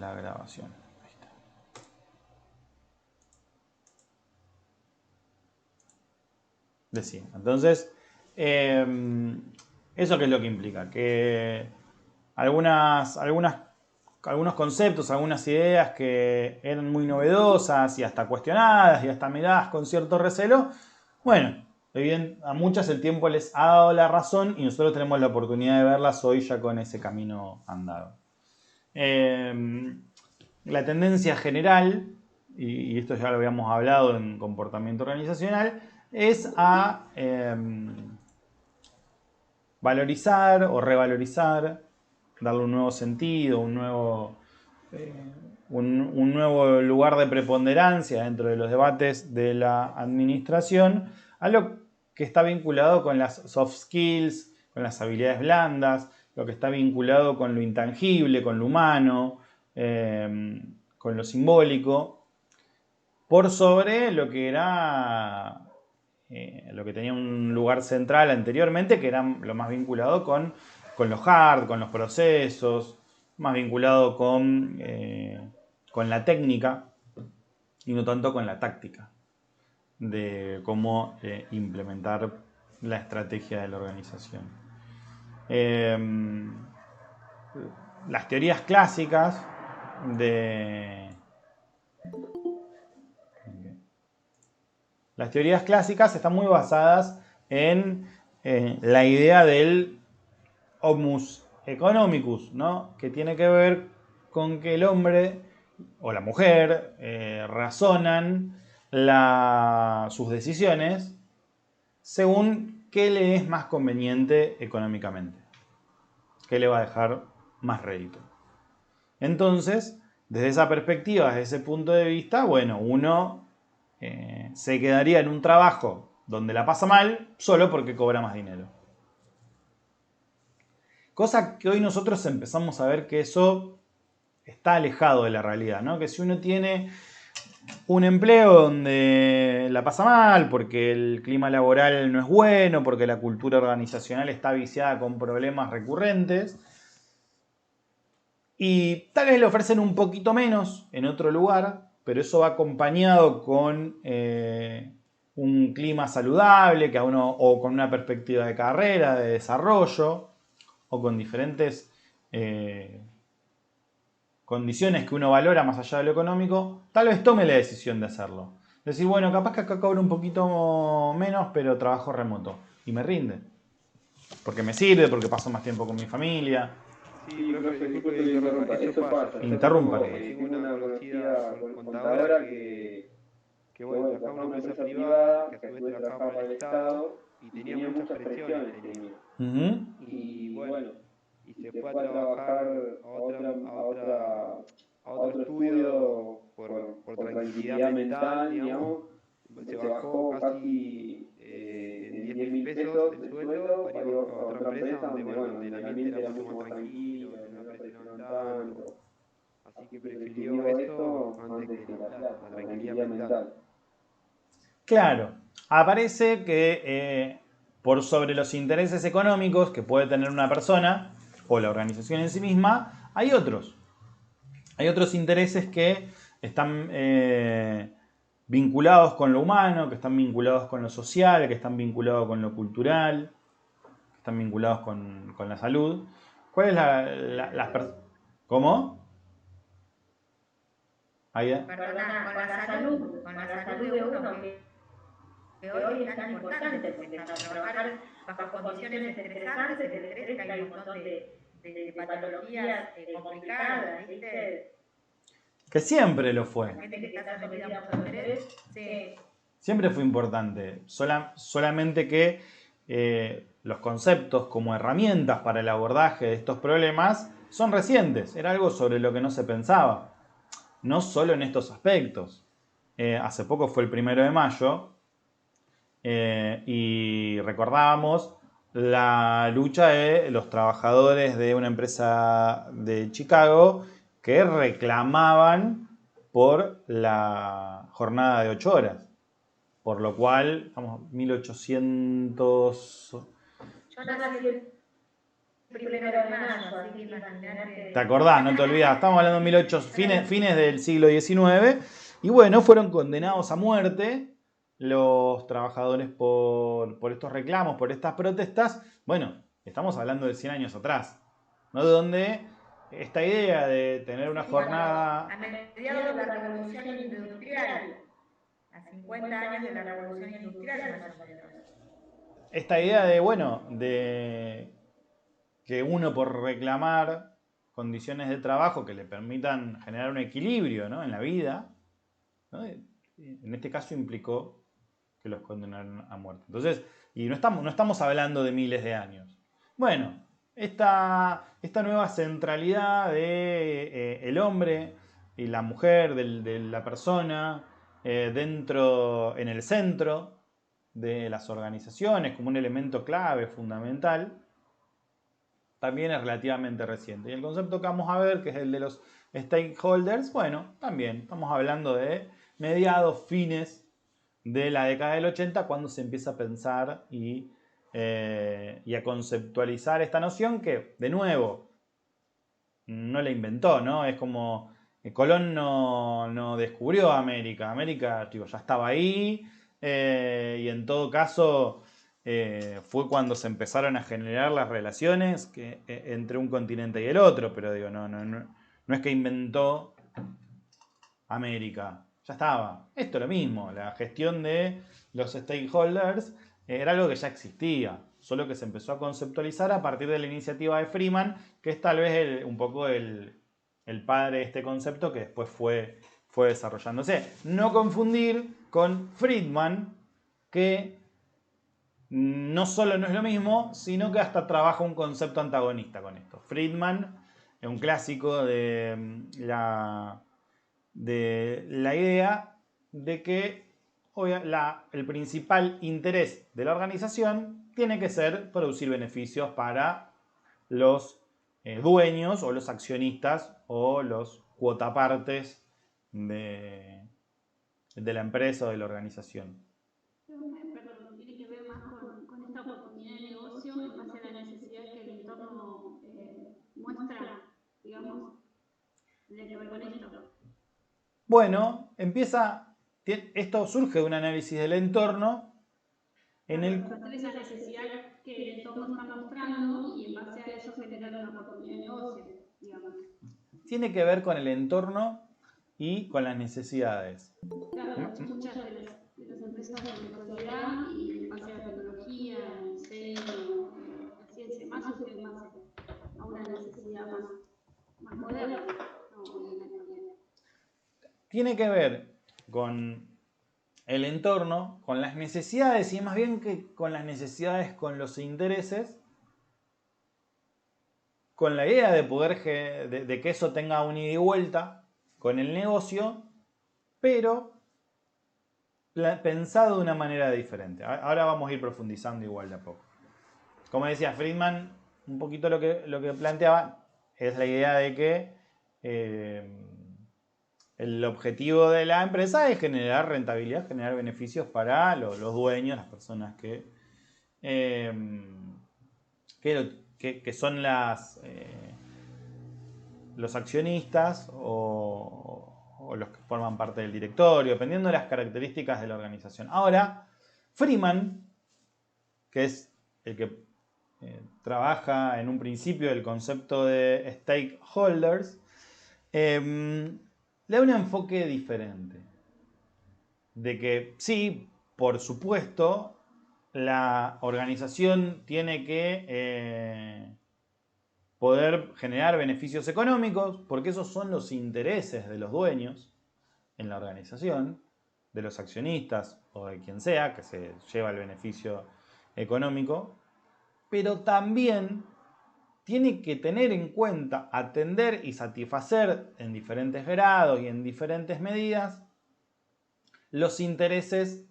la grabación. Ahí está. Decía. Entonces, ¿eso qué es lo que implica? Que algunos conceptos, algunas ideas que eran muy novedosas y hasta cuestionadas y hasta miradas con cierto recelo, bueno, a muchas el tiempo les ha dado la razón y nosotros tenemos la oportunidad de verlas hoy ya con ese camino andado. La tendencia general, y esto ya lo habíamos hablado en comportamiento organizacional, es a valorizar o revalorizar, darle un nuevo sentido, un nuevo lugar de preponderancia dentro de los debates de la administración, a lo que está vinculado con las soft skills, con las habilidades blandas, lo que está vinculado con lo intangible, con lo humano, con lo simbólico, por sobre lo que era lo que tenía un lugar central anteriormente, que era lo más vinculado con lo hard, con los procesos, más vinculado con la técnica y no tanto con la táctica de cómo implementar la estrategia de la organización. Las teorías clásicas Las teorías clásicas están muy basadas en la idea del homus economicus, ¿no? Que tiene que ver con que el hombre o la mujer razonan sus decisiones según qué le es más conveniente económicamente, qué le va a dejar más rédito. Entonces, desde esa perspectiva, desde ese punto de vista, bueno, uno se quedaría en un trabajo donde la pasa mal solo porque cobra más dinero. Cosa que hoy nosotros empezamos a ver que eso está alejado de la realidad, ¿no? Que si uno tiene un empleo donde la pasa mal porque el clima laboral no es bueno, porque la cultura organizacional está viciada con problemas recurrentes, y tal vez le ofrecen un poquito menos en otro lugar, pero eso va acompañado con un clima saludable, que a uno, o con una perspectiva de carrera, de desarrollo, o con diferentes condiciones que uno valora más allá de lo económico, tal vez tome la decisión de hacerlo. Decir, bueno, capaz que acá cobro un poquito menos, pero trabajo remoto. Y me rinde. Porque me sirve, porque paso más tiempo con mi familia. Sí, profe, disculpe que le interrumpa. Eso pasa. Yo Interrumpa. tengo una conocida contadora bueno, trabajaba en una empresa privada, que a su vez trabajaba para el Estado, y tenía muchas presiones, tenía. Y bueno, y se fue a trabajar a otro estudio por tranquilidad mental, digamos. Se bajó casi en 10.000 pesos el sueldo para ir a otra empresa donde, bueno, donde el ambiente era mucho más tranquilo, donde no la presionaban tanto. Así que prefirió esto antes que la plata, la tranquilidad mental. Claro, aparece que por sobre los intereses económicos que puede tener una persona o la organización en sí misma, hay otros. Hay otros intereses que están vinculados con lo humano, que están vinculados con lo social, que están vinculados con lo cultural, que están vinculados con la salud. ¿Cuál es ¿Cómo? Perdona, con la salud de uno que hoy es tan importante, porque al trabajar bajo condiciones estresantes, el estrés que hay un montón de patologías complicadas, ¿viste? Que siempre lo fue. La gente que está sometida a mucho estrés, sí. Siempre fue importante. Solamente que los conceptos como herramientas para el abordaje de estos problemas son recientes. Era algo sobre lo que no se pensaba. No solo en estos aspectos. Hace poco fue el 1 de mayo y recordábamos la lucha de los trabajadores de una empresa de Chicago que reclamaban por la jornada de 8 horas. Por lo cual, estamos 1800... Yo nací primero de mayo, así que imagínate. ¿Te acordás? No te olvidás. Estamos hablando de 1800, fines del siglo XIX. Y bueno, fueron condenados a muerte los trabajadores por estos reclamos, por estas protestas. Bueno, estamos hablando de 100 años atrás, ¿no? Donde esta idea de tener una jornada... A mediados de la Revolución Industrial, a 50 años de la Revolución Industrial más o menos. Esta idea de, bueno, de que uno por reclamar condiciones de trabajo que le permitan generar un equilibrio, ¿no?, en la vida, ¿no?, en este caso implicó que los condenaron a muerte. Entonces, y no estamos hablando de miles de años. Bueno, esta nueva centralidad de el hombre y la mujer, de la persona, en el centro de las organizaciones, como un elemento clave, fundamental, también es relativamente reciente. Y el concepto que vamos a ver, que es el de los stakeholders, bueno, también estamos hablando de mediados, fines de la década del 80, cuando se empieza a pensar y a conceptualizar esta noción que, de nuevo, no la inventó, ¿no? Es como Colón no descubrió América. América, digo, ya estaba ahí, y en todo caso fue cuando se empezaron a generar las relaciones entre un continente y el otro, pero digo, no es que inventó América, ya estaba. Esto es lo mismo, la gestión de los stakeholders era algo que ya existía, solo que se empezó a conceptualizar a partir de la iniciativa de Freeman, que es tal vez un poco el padre de este concepto que después fue desarrollándose. No confundir con Friedman, que no solo no es lo mismo, sino que hasta trabaja un concepto antagonista con esto. Friedman es un clásico de la idea de que el principal interés de la organización tiene que ser producir beneficios para los dueños o los accionistas o los cuotapartes de la empresa o de la organización. Perdón, tiene que ver más con esta oportunidad de negocio en base a la necesidad que el entorno muestra, digamos, tiene que ver con esto. Bueno, esto surge de un análisis del entorno en esa necesidad que el entorno está mostrando y en base a eso generar una oportunidad de negocio, digamos. Tiene que ver con el entorno y con las necesidades. Claro, muchas de las empresas de electricidad y en base a la tecnología, el diseño, la ciencia, más surge más a una necesidad más moderna. Tiene que ver con el entorno, con las necesidades, y más bien que con las necesidades, con los intereses, con la idea de poder de que eso tenga un ida y vuelta con el negocio, pero pensado de una manera diferente. Ahora vamos a ir profundizando igual de a poco. Como decía Friedman, un poquito lo que planteaba es la idea de que el objetivo de la empresa es generar rentabilidad, generar beneficios para los dueños, las personas que son los accionistas o los que forman parte del directorio, dependiendo de las características de la organización. Ahora, Freeman, que es el que trabaja en un principio el concepto de stakeholders, le da un enfoque diferente. De que sí, por supuesto, la organización tiene que poder generar beneficios económicos, porque esos son los intereses de los dueños en la organización, de los accionistas o de quien sea que se lleva el beneficio económico, pero también tiene que tener en cuenta, atender y satisfacer en diferentes grados y en diferentes medidas los intereses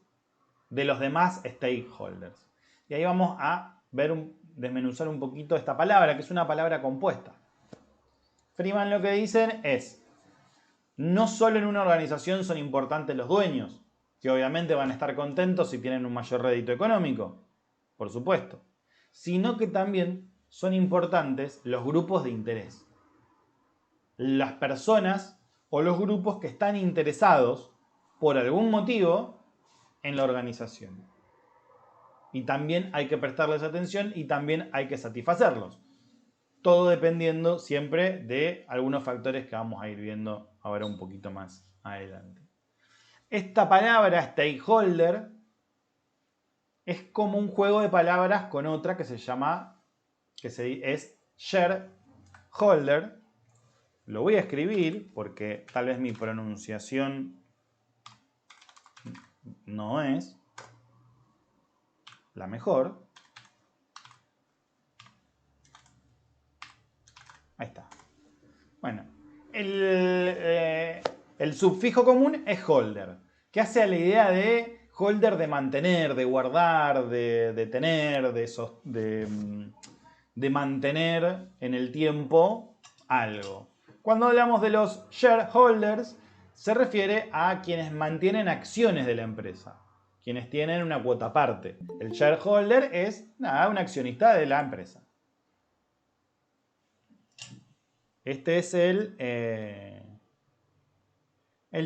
de los demás stakeholders. Y ahí vamos a desmenuzar un poquito esta palabra, que es una palabra compuesta. Freeman lo que dicen es, no solo en una organización son importantes los dueños, que obviamente van a estar contentos si tienen un mayor rédito económico, por supuesto, sino que también son importantes los grupos de interés. Las personas o los grupos que están interesados por algún motivo en la organización. Y también hay que prestarles atención y también hay que satisfacerlos. Todo dependiendo siempre de algunos factores que vamos a ir viendo ahora un poquito más adelante. Esta palabra stakeholder es como un juego de palabras con otra que se llama, es shareholder. Lo voy a escribir porque tal vez mi pronunciación no es la mejor. Ahí está. Bueno, el sufijo común es holder, que hace a la idea de holder de mantener, de guardar, de tener, de mantener en el tiempo algo. Cuando hablamos de los shareholders, se refiere a quienes mantienen acciones de la empresa, quienes tienen una cuota aparte. El shareholder es un accionista de la empresa. Este es el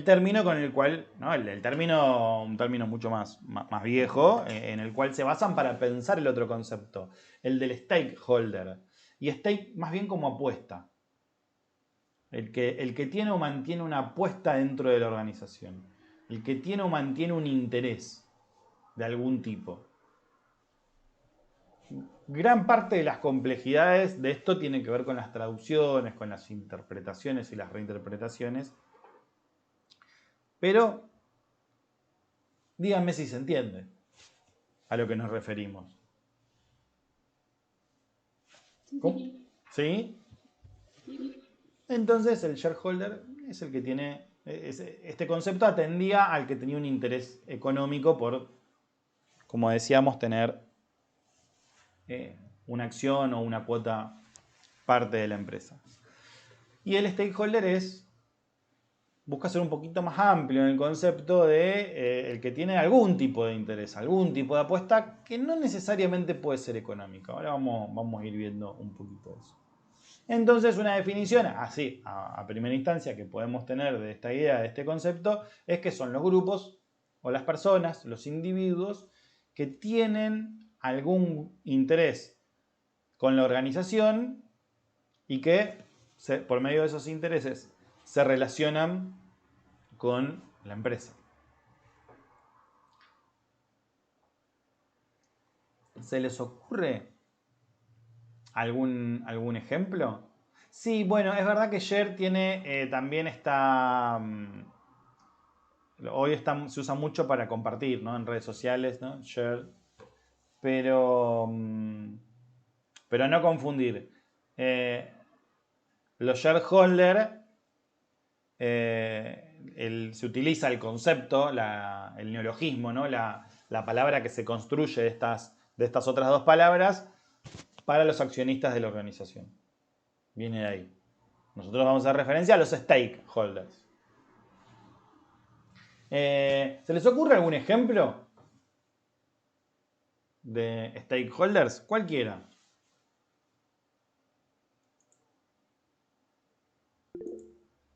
término con el cual, ¿no? Un término mucho más viejo, en el cual se basan para pensar el otro concepto, el del stakeholder. Y stake más bien como apuesta. El que tiene o mantiene una apuesta dentro de la organización. El que tiene o mantiene un interés de algún tipo. Gran parte de las complejidades de esto tiene que ver con las traducciones, con las interpretaciones y las reinterpretaciones. Pero díganme si se entiende a lo que nos referimos. ¿Cómo? ¿Sí? Entonces el shareholder es el que tiene... Este concepto atendía al que tenía un interés económico por, como decíamos, tener una acción o una cuota parte de la empresa. Y el stakeholder busca ser un poquito más amplio en el concepto de el que tiene algún tipo de interés, algún tipo de apuesta que no necesariamente puede ser económica. Ahora vamos a ir viendo un poquito de eso. Entonces, una definición así, a primera instancia, que podemos tener de esta idea, de este concepto, es que son los grupos o las personas, los individuos que tienen algún interés con la organización y que por medio de esos intereses se relacionan con la empresa. ¿Se les ocurre algún ejemplo? Sí, bueno, es verdad que share tiene también esta... hoy se usa mucho para compartir, ¿no? En redes sociales, ¿no? Share. Pero no confundir. Los shareholder, se utiliza el concepto, el neologismo, ¿no? La palabra que se construye de estas otras dos palabras para los accionistas de la organización. Viene de ahí. Nosotros vamos a hacer referencia a los stakeholders. ¿Se les ocurre algún ejemplo de stakeholders? Cualquiera.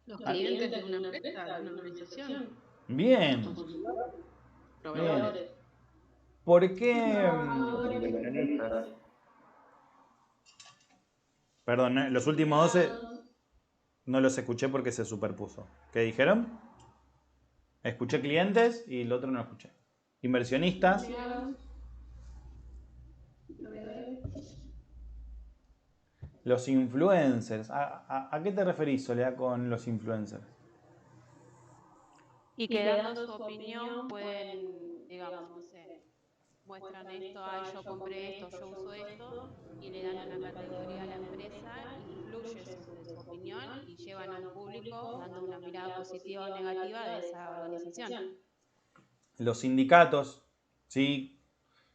Los clientes de una empresa, de una organización. Bien. Proveedores. ¿Por qué? Perdón, los últimos 12 no los escuché porque se superpuso. ¿Qué dijeron? Escuché clientes y el otro no lo escuché. Inversionistas. Los influencers. ¿A qué te referís, Soledad, con los influencers? Y que dando su opinión pueden, digamos, no sé, muestran esto, yo compré esto, yo uso esto, y le dan una categoría a la empresa, influye sobre su opinión y llevan a un público dando una mirada positiva o negativa de esa organización. Los sindicatos, sí,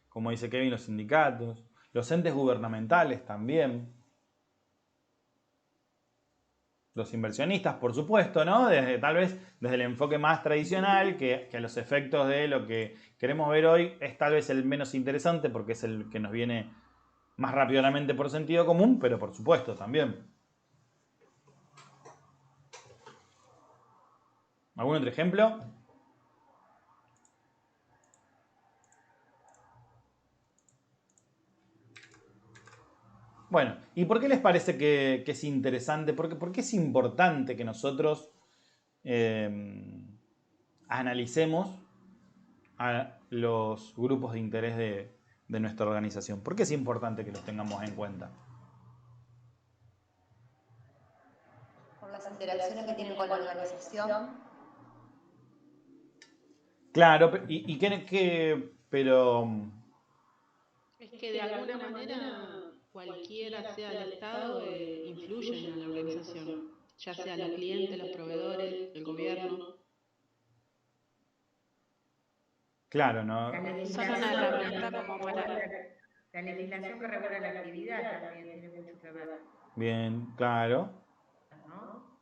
como dice Kevin, los sindicatos. Los entes gubernamentales también. Los inversionistas, por supuesto, ¿no? Tal vez desde el enfoque más tradicional, que a los efectos de lo que queremos ver hoy es tal vez el menos interesante porque es el que nos viene Más rápidamente por sentido común, pero por supuesto también. ¿Algún otro ejemplo? Bueno, ¿y por qué les parece que es interesante? ¿Por qué es importante que nosotros analicemos a los grupos de interés de nuestra organización? ¿Por qué es importante que los tengamos en cuenta? Por las interacciones que tienen con la organización. Claro, pero Es que de alguna manera cualquiera sea el Estado influye en la organización, ya sea los clientes, los proveedores, el gobierno. claro, ¿no? La Son legislación una que herramienta como regula para... la legislación que regula la actividad también tiene mucho que ver, Bien, claro. ¿no?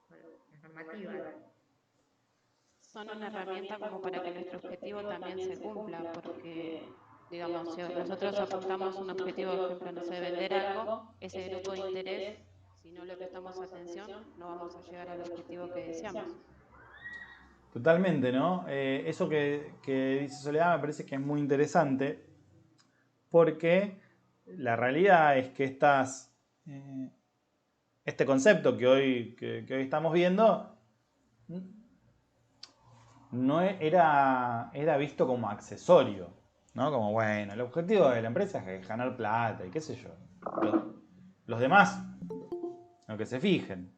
Las normativas. Son una herramienta como para que nuestro objetivo también se cumpla, porque, digamos, si nosotros apuntamos a un objetivo, por ejemplo, no sé, vender algo, ese grupo de interés, si no le prestamos atención, no vamos a llegar al objetivo que deseamos. Totalmente, ¿no? Eso que dice Soledad me parece que es muy interesante porque la realidad es que este concepto que hoy estamos viendo no era visto como accesorio, ¿no? Como, bueno, el objetivo de la empresa es ganar plata y qué sé yo. Los demás, lo que se fijen.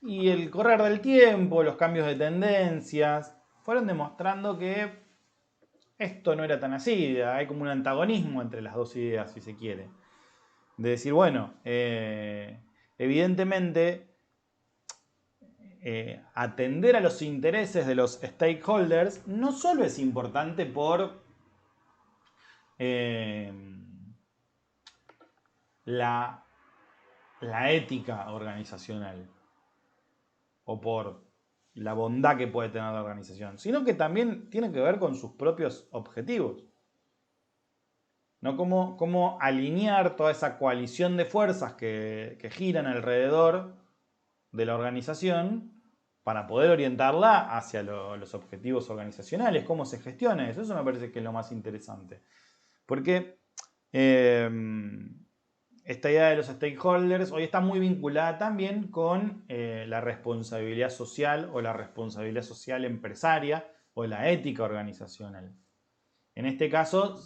Y el correr del tiempo, los cambios de tendencias, fueron demostrando que esto no era tan así. Hay como un antagonismo entre las dos ideas, si se quiere. De decir, bueno, evidentemente, atender a los intereses de los stakeholders no solo es importante por la ética organizacional o por la bondad que puede tener la organización, sino que también tiene que ver con sus propios objetivos. ¿No? Cómo alinear toda esa coalición de fuerzas que giran alrededor de la organización para poder orientarla hacia los objetivos organizacionales, cómo se gestiona eso. Eso me parece que es lo más interesante. Porque esta idea de los stakeholders hoy está muy vinculada también con la responsabilidad social o la responsabilidad social empresaria o la ética organizacional. En este caso,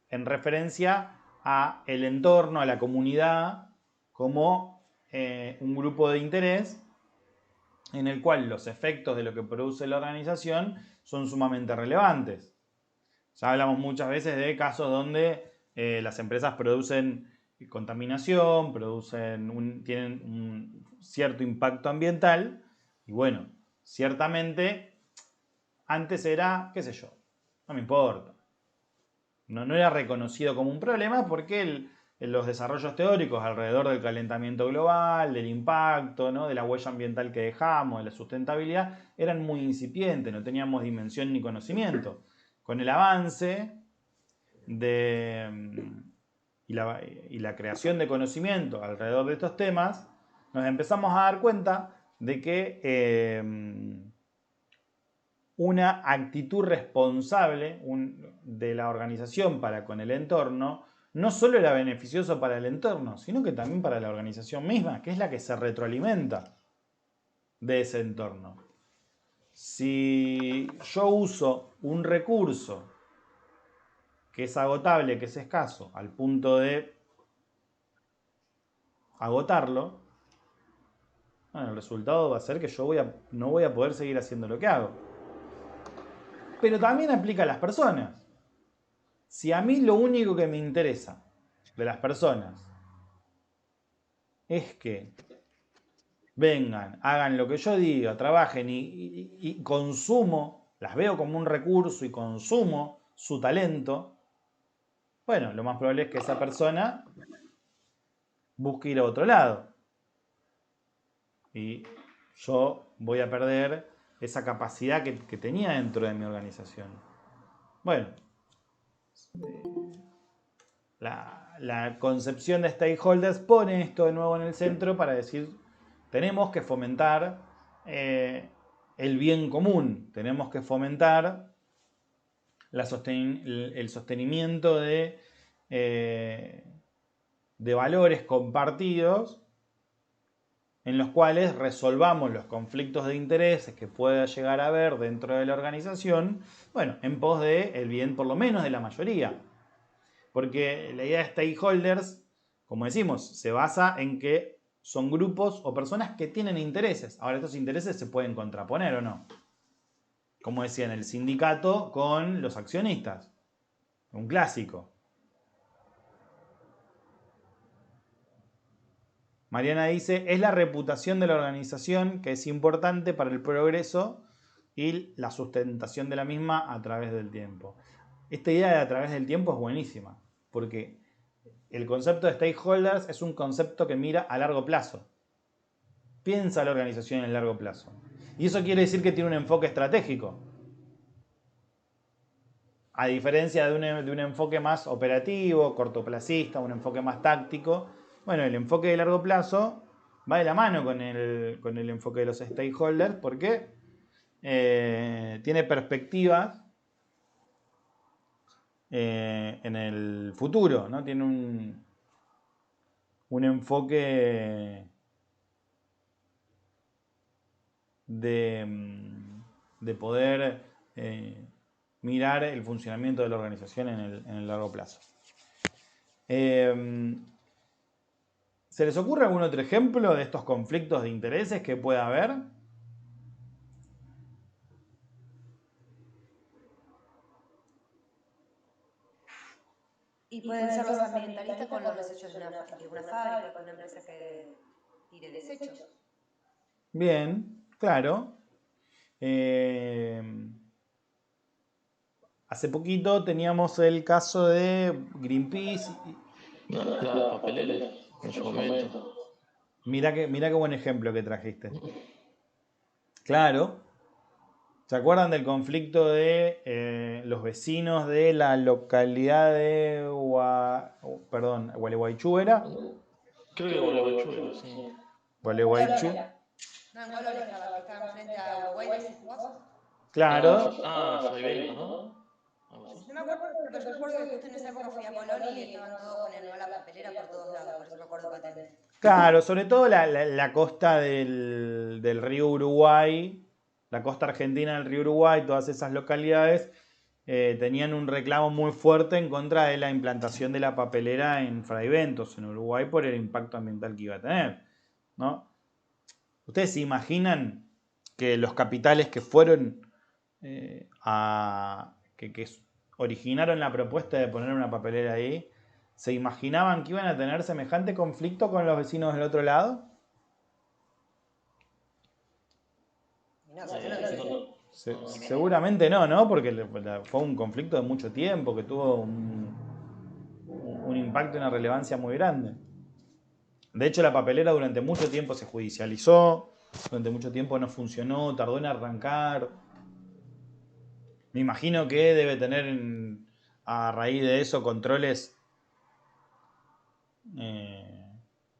en referencia a el entorno, a la comunidad, como un grupo de interés en el cual los efectos de lo que produce la organización son sumamente relevantes. Ya hablamos muchas veces de casos donde las empresas producen contaminación, tienen un cierto impacto ambiental y bueno, ciertamente antes era, qué sé yo, no me importa. No era reconocido como un problema porque los desarrollos teóricos alrededor del calentamiento global, del impacto, ¿no? De la huella ambiental que dejamos, de la sustentabilidad, eran muy incipientes, no teníamos dimensión ni conocimiento. Con el avance y la creación de conocimiento alrededor de estos temas, nos empezamos a dar cuenta de que una actitud responsable de la organización para con el entorno no solo era beneficioso para el entorno, sino que también para la organización misma, que es la que se retroalimenta de ese entorno. Si yo uso un recurso que es agotable, que es escaso, al punto de agotarlo, bueno, el resultado va a ser que yo no voy a poder seguir haciendo lo que hago. Pero también aplica a las personas. Si a mí lo único que me interesa de las personas es que vengan, hagan lo que yo diga, trabajen y consumo, las veo como un recurso y consumo su talento, bueno, lo más probable es que esa persona busque ir a otro lado. Y yo voy a perder esa capacidad que tenía dentro de mi organización. Bueno, la concepción de stakeholders pone esto de nuevo en el centro para decir, tenemos que fomentar el bien común, tenemos que fomentar el sostenimiento de valores compartidos en los cuales resolvamos los conflictos de intereses que pueda llegar a haber dentro de la organización, bueno, en pos del bien por lo menos de la mayoría. Porque la idea de stakeholders, como decimos, se basa en que son grupos o personas que tienen intereses. Ahora, estos intereses se pueden contraponer o no. Como decía en el sindicato con los accionistas. Un clásico. Mariana dice, es la reputación de la organización que es importante para el progreso y la sustentación de la misma a través del tiempo. Esta idea de a través del tiempo es buenísima, porque el concepto de stakeholders es un concepto que mira a largo plazo. Piensa la organización en el largo plazo. Y eso quiere decir que tiene un enfoque estratégico. A diferencia de un enfoque más operativo, cortoplacista, un enfoque más táctico, bueno, el enfoque de largo plazo va de la mano con el enfoque de los stakeholders porque tiene perspectivas en el futuro, ¿no? Tiene un enfoque de poder mirar el funcionamiento de la organización en el largo plazo. ¿Se les ocurre algún otro ejemplo de estos conflictos de intereses que pueda haber? Y pueden ser los ambientalistas con los desechos de una fábrica, con una empresa que tire desechos. Bien, claro. Hace poquito teníamos el caso de Greenpeace. Las papeleras, en su momento. Mirá qué buen ejemplo que trajiste. Claro. ¿Se acuerdan del conflicto de los vecinos de la localidad de Gualeguaychú era? Creo que Gualeguaychú, sí. Gualeguaychú. No, en Colores, que estaban frente a Uruguay, decís vos. Claro. Fraiventos, ¿no? No me acuerdo, pero yo recuerdo que justo en esa época fui a Colón y estaban todos con el no a la papelera por todos lados, por eso me acuerdo patente. Claro, sobre todo la costa del río Uruguay, la costa argentina del río Uruguay, todas esas localidades tenían un reclamo muy fuerte en contra de la implantación de la papelera en Fraiventos, en Uruguay, por el impacto ambiental que iba a tener, ¿no? ¿Ustedes se imaginan que los capitales que fueron que originaron la propuesta de poner una papelera ahí, se imaginaban que iban a tener semejante conflicto con los vecinos del otro lado? Seguramente no, ¿no? Porque fue un conflicto de mucho tiempo, que tuvo un impacto y una relevancia muy grande. De hecho, la papelera durante mucho tiempo se judicializó, durante mucho tiempo no funcionó, tardó en arrancar. Me imagino que debe tener a raíz de eso controles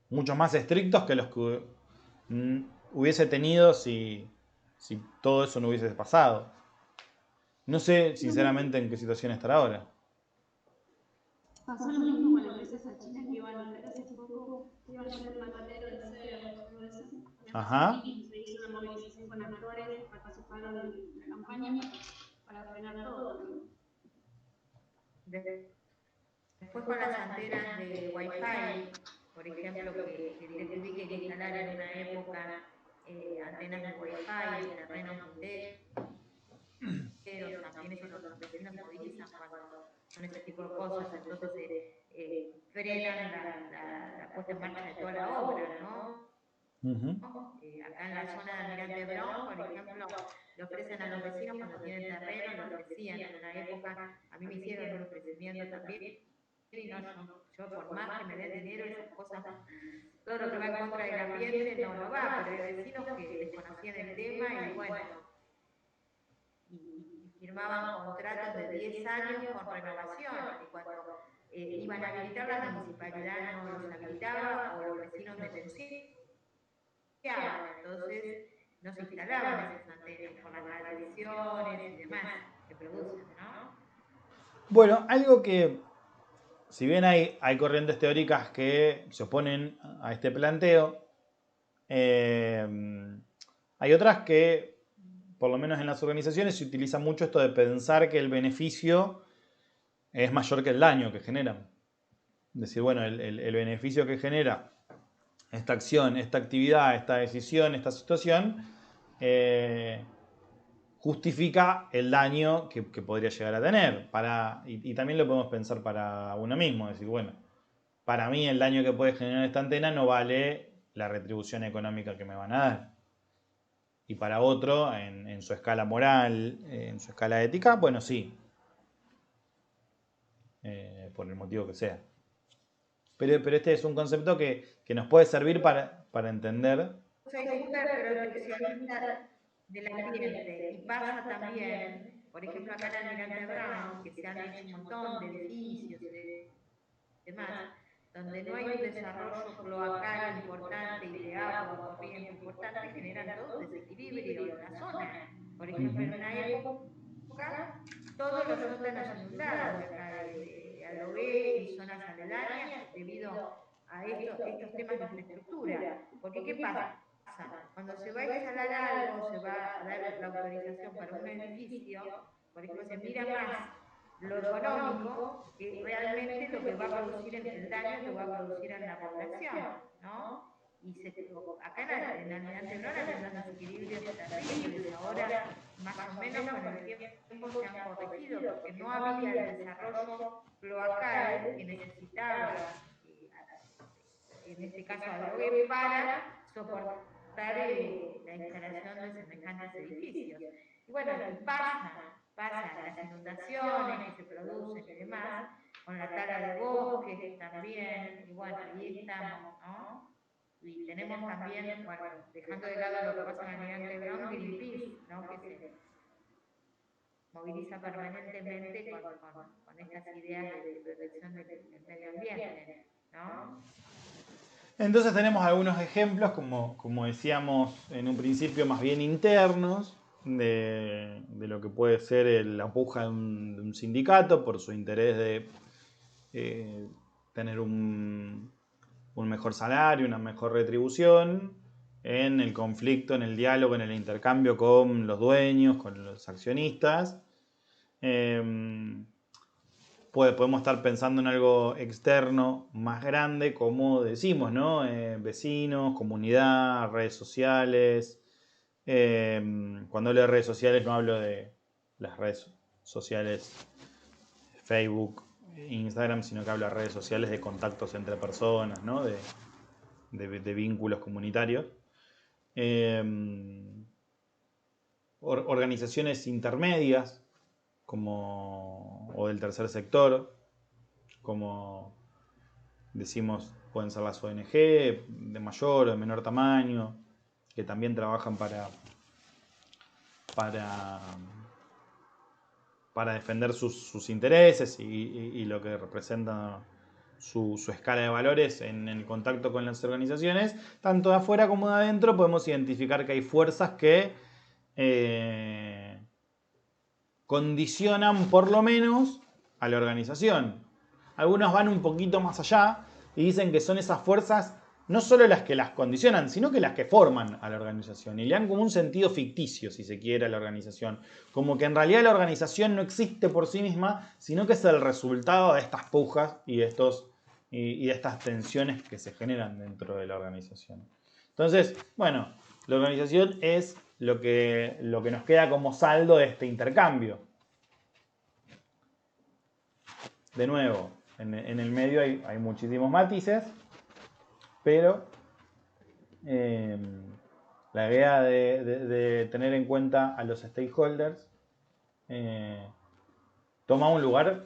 mucho más estrictos que los que hubiese tenido si todo eso no hubiese pasado. No sé sinceramente en qué situación estará ahora. Pasó lo mismo con la empresa esa china que iban a hacer hace poco, iban a hacer matadero de cerdos, todo eso. Ajá. Y se hizo una movilización con actores, participaron en la campaña para frenar todo. Después con las antenas de Wi-Fi, por ejemplo, que tuviste que instalar en una época antenas de Wi-Fi en terrenos minderos, también eso los vecinos se movilizan cuando son ese tipo de cosas, entonces frenan la puesta en marcha de toda la obra, ¿no? Acá en la zona de Almirante Brown, por ejemplo, le ofrecen a los vecinos cuando tienen terreno, le ofrecían en una época, a mí me hicieron un ofrecimiento también, y no, yo por más que me den dinero, esas cosas, todo lo que va en contra del ambiente no va, pero hay vecinos que desconocían el tema y bueno, y firmaban contratos de 10 años con renovación, y cuando iban a habilitar, la municipalidad no los habilitaba o los vecinos denunciaban. Entonces no se instalaban esas antenas por las radiaciones y demás que producen, ¿no? Bueno, algo que, si bien hay corrientes teóricas que se oponen a este planteo, hay otras que, por lo menos en las organizaciones, se utiliza mucho esto de pensar que el beneficio es mayor que el daño que generan. Es decir, bueno, el beneficio que genera esta acción, esta actividad, esta decisión, esta situación, justifica el daño que podría llegar a tener. Y también lo podemos pensar para uno mismo. Es decir, bueno, para mí el daño que puede generar esta antena no vale la retribución económica que me van a dar. Y para otro, en su escala moral, en su escala ética, bueno, sí. Por el motivo que sea. Pero este es un concepto que nos puede servir para entender. Soy súper proteccionista del ambiente y pasa también, por ejemplo, acá en Almirante Brown, que se han hecho un montón de edificios y demás, donde no hay un desarrollo cloacal importante y de agua corriente importante, generan todo desequilibrio en la zona. Por ejemplo, en una época, todos los sótanos inundados de acá, de Adrogué y zonas aledañas, debido a estos temas de infraestructura. Porque, ¿qué pasa? Cuando se va a instalar algo, se va a dar la autorización para un edificio, por ejemplo, se mira más lo económico que realmente lo que va a producir, el daño que va a producir en la población, ¿no? Y acá en Almirante Brown había unos desequilibrios terribles, ahora más o menos con el tiempo se han corregido, porque no había el desarrollo cloacal que necesitaba, en este caso Adrogué, para soportar la instalación de semejantes edificios. Y bueno, y pasan las inundaciones que se producen y demás, con la tala de bosques también, y bueno, ahí estamos, ¿no? Y tenemos también, bueno, dejando de lado lo que pasa en Almirante Brown, Greenpeace, ¿no? Que se moviliza permanentemente con estas ideas de protección del medio ambiente, ¿no? Entonces tenemos algunos ejemplos, como decíamos en un principio, más bien internos, de lo que puede ser la puja de un sindicato por su interés de tener un mejor salario, una mejor retribución, en el conflicto, en el diálogo, en el intercambio con los dueños, con los accionistas. Podemos estar pensando en algo externo más grande, como decimos, ¿no? Vecinos, comunidad, redes sociales. Cuando hablo de redes sociales no hablo de las redes sociales Facebook, Instagram, sino que hablo de redes sociales de contactos entre personas, ¿no? De vínculos comunitarios. Organizaciones intermedias, o del tercer sector, como decimos, pueden ser las ONG de mayor o de menor tamaño, que también trabajan para defender sus intereses y lo que representa su escala de valores en el contacto con las organizaciones. Tanto de afuera como de adentro podemos identificar que hay fuerzas que condicionan por lo menos a la organización. Algunos van un poquito más allá y dicen que son esas fuerzas no solo las que las condicionan, sino que las que forman a la organización y le dan como un sentido ficticio, si se quiere, a la organización. Como que en realidad la organización no existe por sí misma, sino que es el resultado de estas pujas y de estas tensiones que se generan dentro de la organización. Entonces, bueno, la organización es lo que nos queda como saldo de este intercambio. De nuevo, en el medio hay muchísimos matices, pero la idea de tener en cuenta a los stakeholders toma un lugar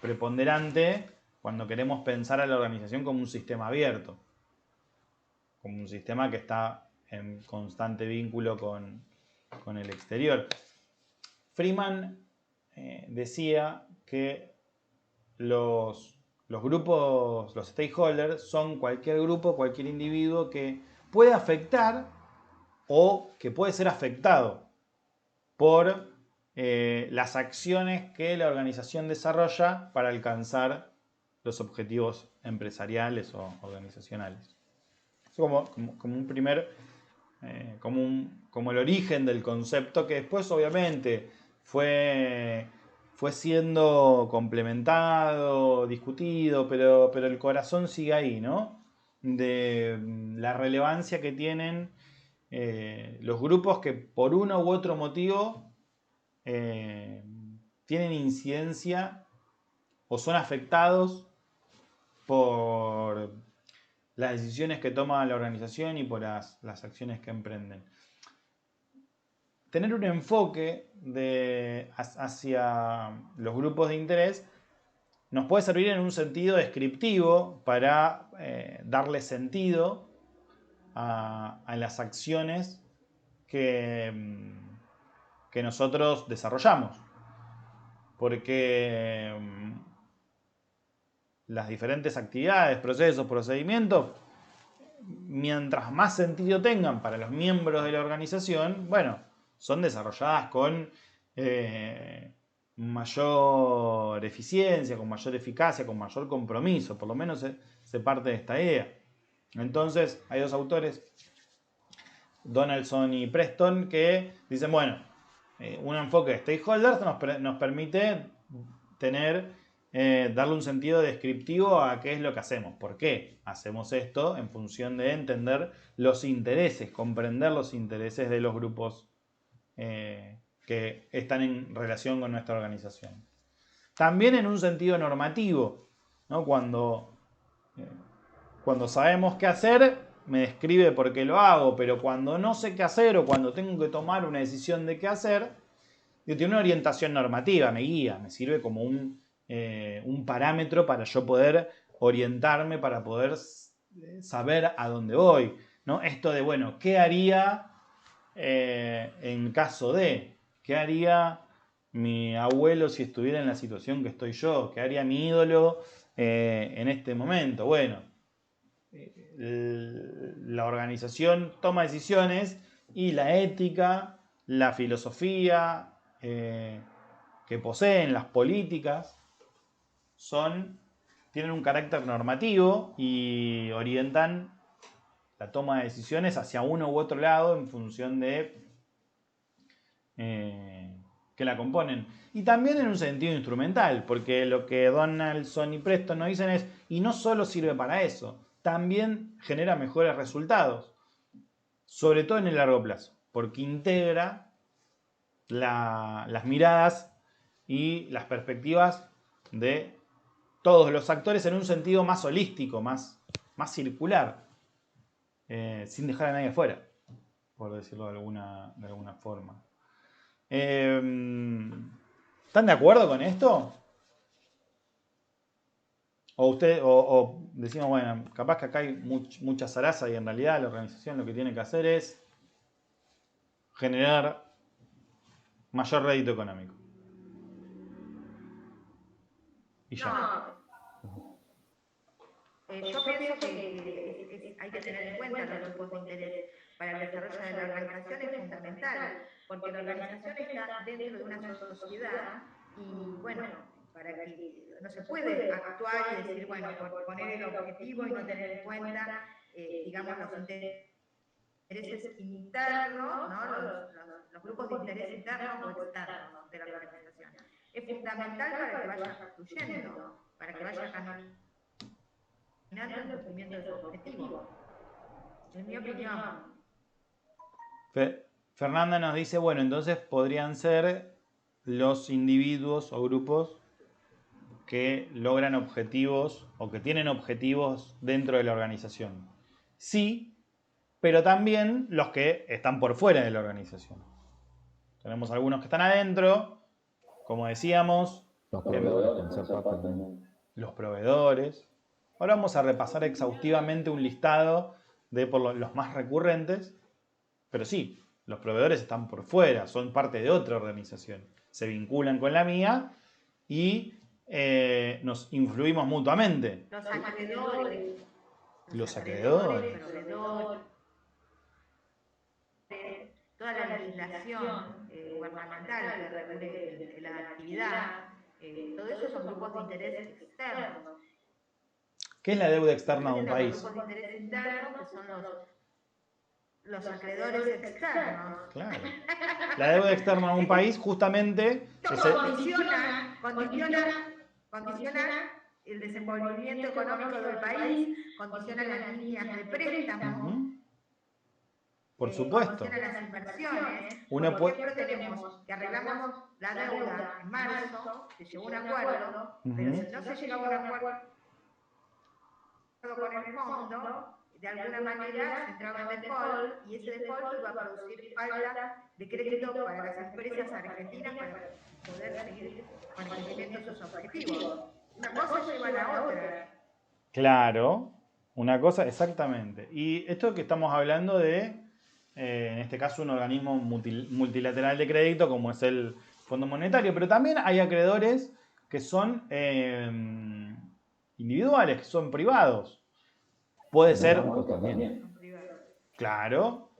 preponderante cuando queremos pensar a la organización como un sistema abierto, como un sistema que está en constante vínculo con el exterior. Freeman decía que los grupos, los stakeholders, son cualquier grupo, cualquier individuo que puede afectar o que puede ser afectado por las acciones que la organización desarrolla para alcanzar los objetivos empresariales o organizacionales. Es como un primer, como el origen del concepto, que después obviamente fue siendo complementado, discutido, pero el corazón sigue ahí, ¿no? De la relevancia que tienen los grupos que por uno u otro motivo tienen incidencia o son afectados por las decisiones que toma la organización y por las acciones que emprenden. Tener un enfoque hacia los grupos de interés nos puede servir en un sentido descriptivo para darle sentido a las acciones que nosotros desarrollamos. Porque las diferentes actividades, procesos, procedimientos, mientras más sentido tengan para los miembros de la organización, bueno, son desarrolladas con mayor eficiencia, con mayor eficacia, con mayor compromiso. Por lo menos se parte de esta idea. Entonces, hay dos autores, Donaldson y Preston, que dicen, bueno, un enfoque de stakeholders nos permite darle un sentido descriptivo a qué es lo que hacemos. ¿Por qué hacemos esto? En función de entender los intereses, comprender los intereses de los grupos que están en relación con nuestra organización. También en un sentido normativo, ¿no? Cuando sabemos qué hacer, me describe por qué lo hago, pero cuando no sé qué hacer o cuando tengo que tomar una decisión de qué hacer, tiene una orientación normativa, me guía, me sirve como un parámetro para yo poder orientarme, para poder saber a dónde voy, ¿no? Esto de, bueno, ¿qué haría en caso de? ¿Qué haría mi abuelo si estuviera en la situación que estoy yo? ¿Qué haría mi ídolo en este momento? Bueno, la organización toma decisiones y la ética, la filosofía que poseen, las políticas, tienen un carácter normativo y orientan la toma de decisiones hacia uno u otro lado en función de que la componen. Y también en un sentido instrumental, porque lo que Donaldson y Preston nos dicen es, y no solo sirve para eso, también genera mejores resultados, sobre todo en el largo plazo, porque integra las miradas y las perspectivas de todos los actores en un sentido más holístico, más circular, sin dejar a nadie afuera, por decirlo de alguna forma. ¿Están de acuerdo con esto? O decimos, bueno, capaz que acá hay mucha zaraza y en realidad la organización lo que tiene que hacer es generar mayor rédito económico. Y ya. Yo pienso que hay que tener en cuenta los grupos de interés para el desarrollo de la organización es fundamental, porque la organización está dentro de una sociedad y, bueno, para que no se puede actuar y decir, bueno, por poner el objetivo y no tener en cuenta, digamos, los intereses internos, ¿no? los grupos de interés internos o externos de la organización. Es fundamental para que vaya fluyendo, para que vaya caminando el cumplimiento de su objetivo. En mi opinión. Fernanda nos dice, bueno, entonces podrían ser los individuos o grupos que logran objetivos o que tienen objetivos dentro de la organización. Sí, pero también los que están por fuera de la organización. Tenemos algunos que están adentro, como decíamos, los proveedores. Ahora vamos a repasar exhaustivamente un listado de los más recurrentes, pero sí, los proveedores están por fuera, son parte de otra organización, se vinculan con la mía y nos influimos mutuamente. Los acreedores, Los acreedores. proveedores, toda la legislación gubernamental que regule la actividad, todo eso son grupos de interés externos. ¿Qué es la deuda externa de un país? Los grupos de interés internos, que son los acreedores externos. Claro. La deuda externa de un país justamente Condiciona el desenvolvimiento económico del país, condiciona las líneas de préstamo. Por supuesto. Condiciona las inversiones. Uno Por ejemplo, tenemos que arreglamos la deuda en marzo, se llegó a un acuerdo, pero si no se llegaba a un acuerdo con el fondo, de alguna manera se entraba en default y ese default iba a producir falta de crédito para las empresas argentinas para poder seguir manteniendo sus objetivos. Una cosa lleva a la otra. Claro, una cosa, exactamente. Y esto que estamos hablando de, en este caso, un organismo multilateral de crédito como es el Fondo Monetario, pero también hay acreedores que son individuales, que son privados. Puede ser... Claro.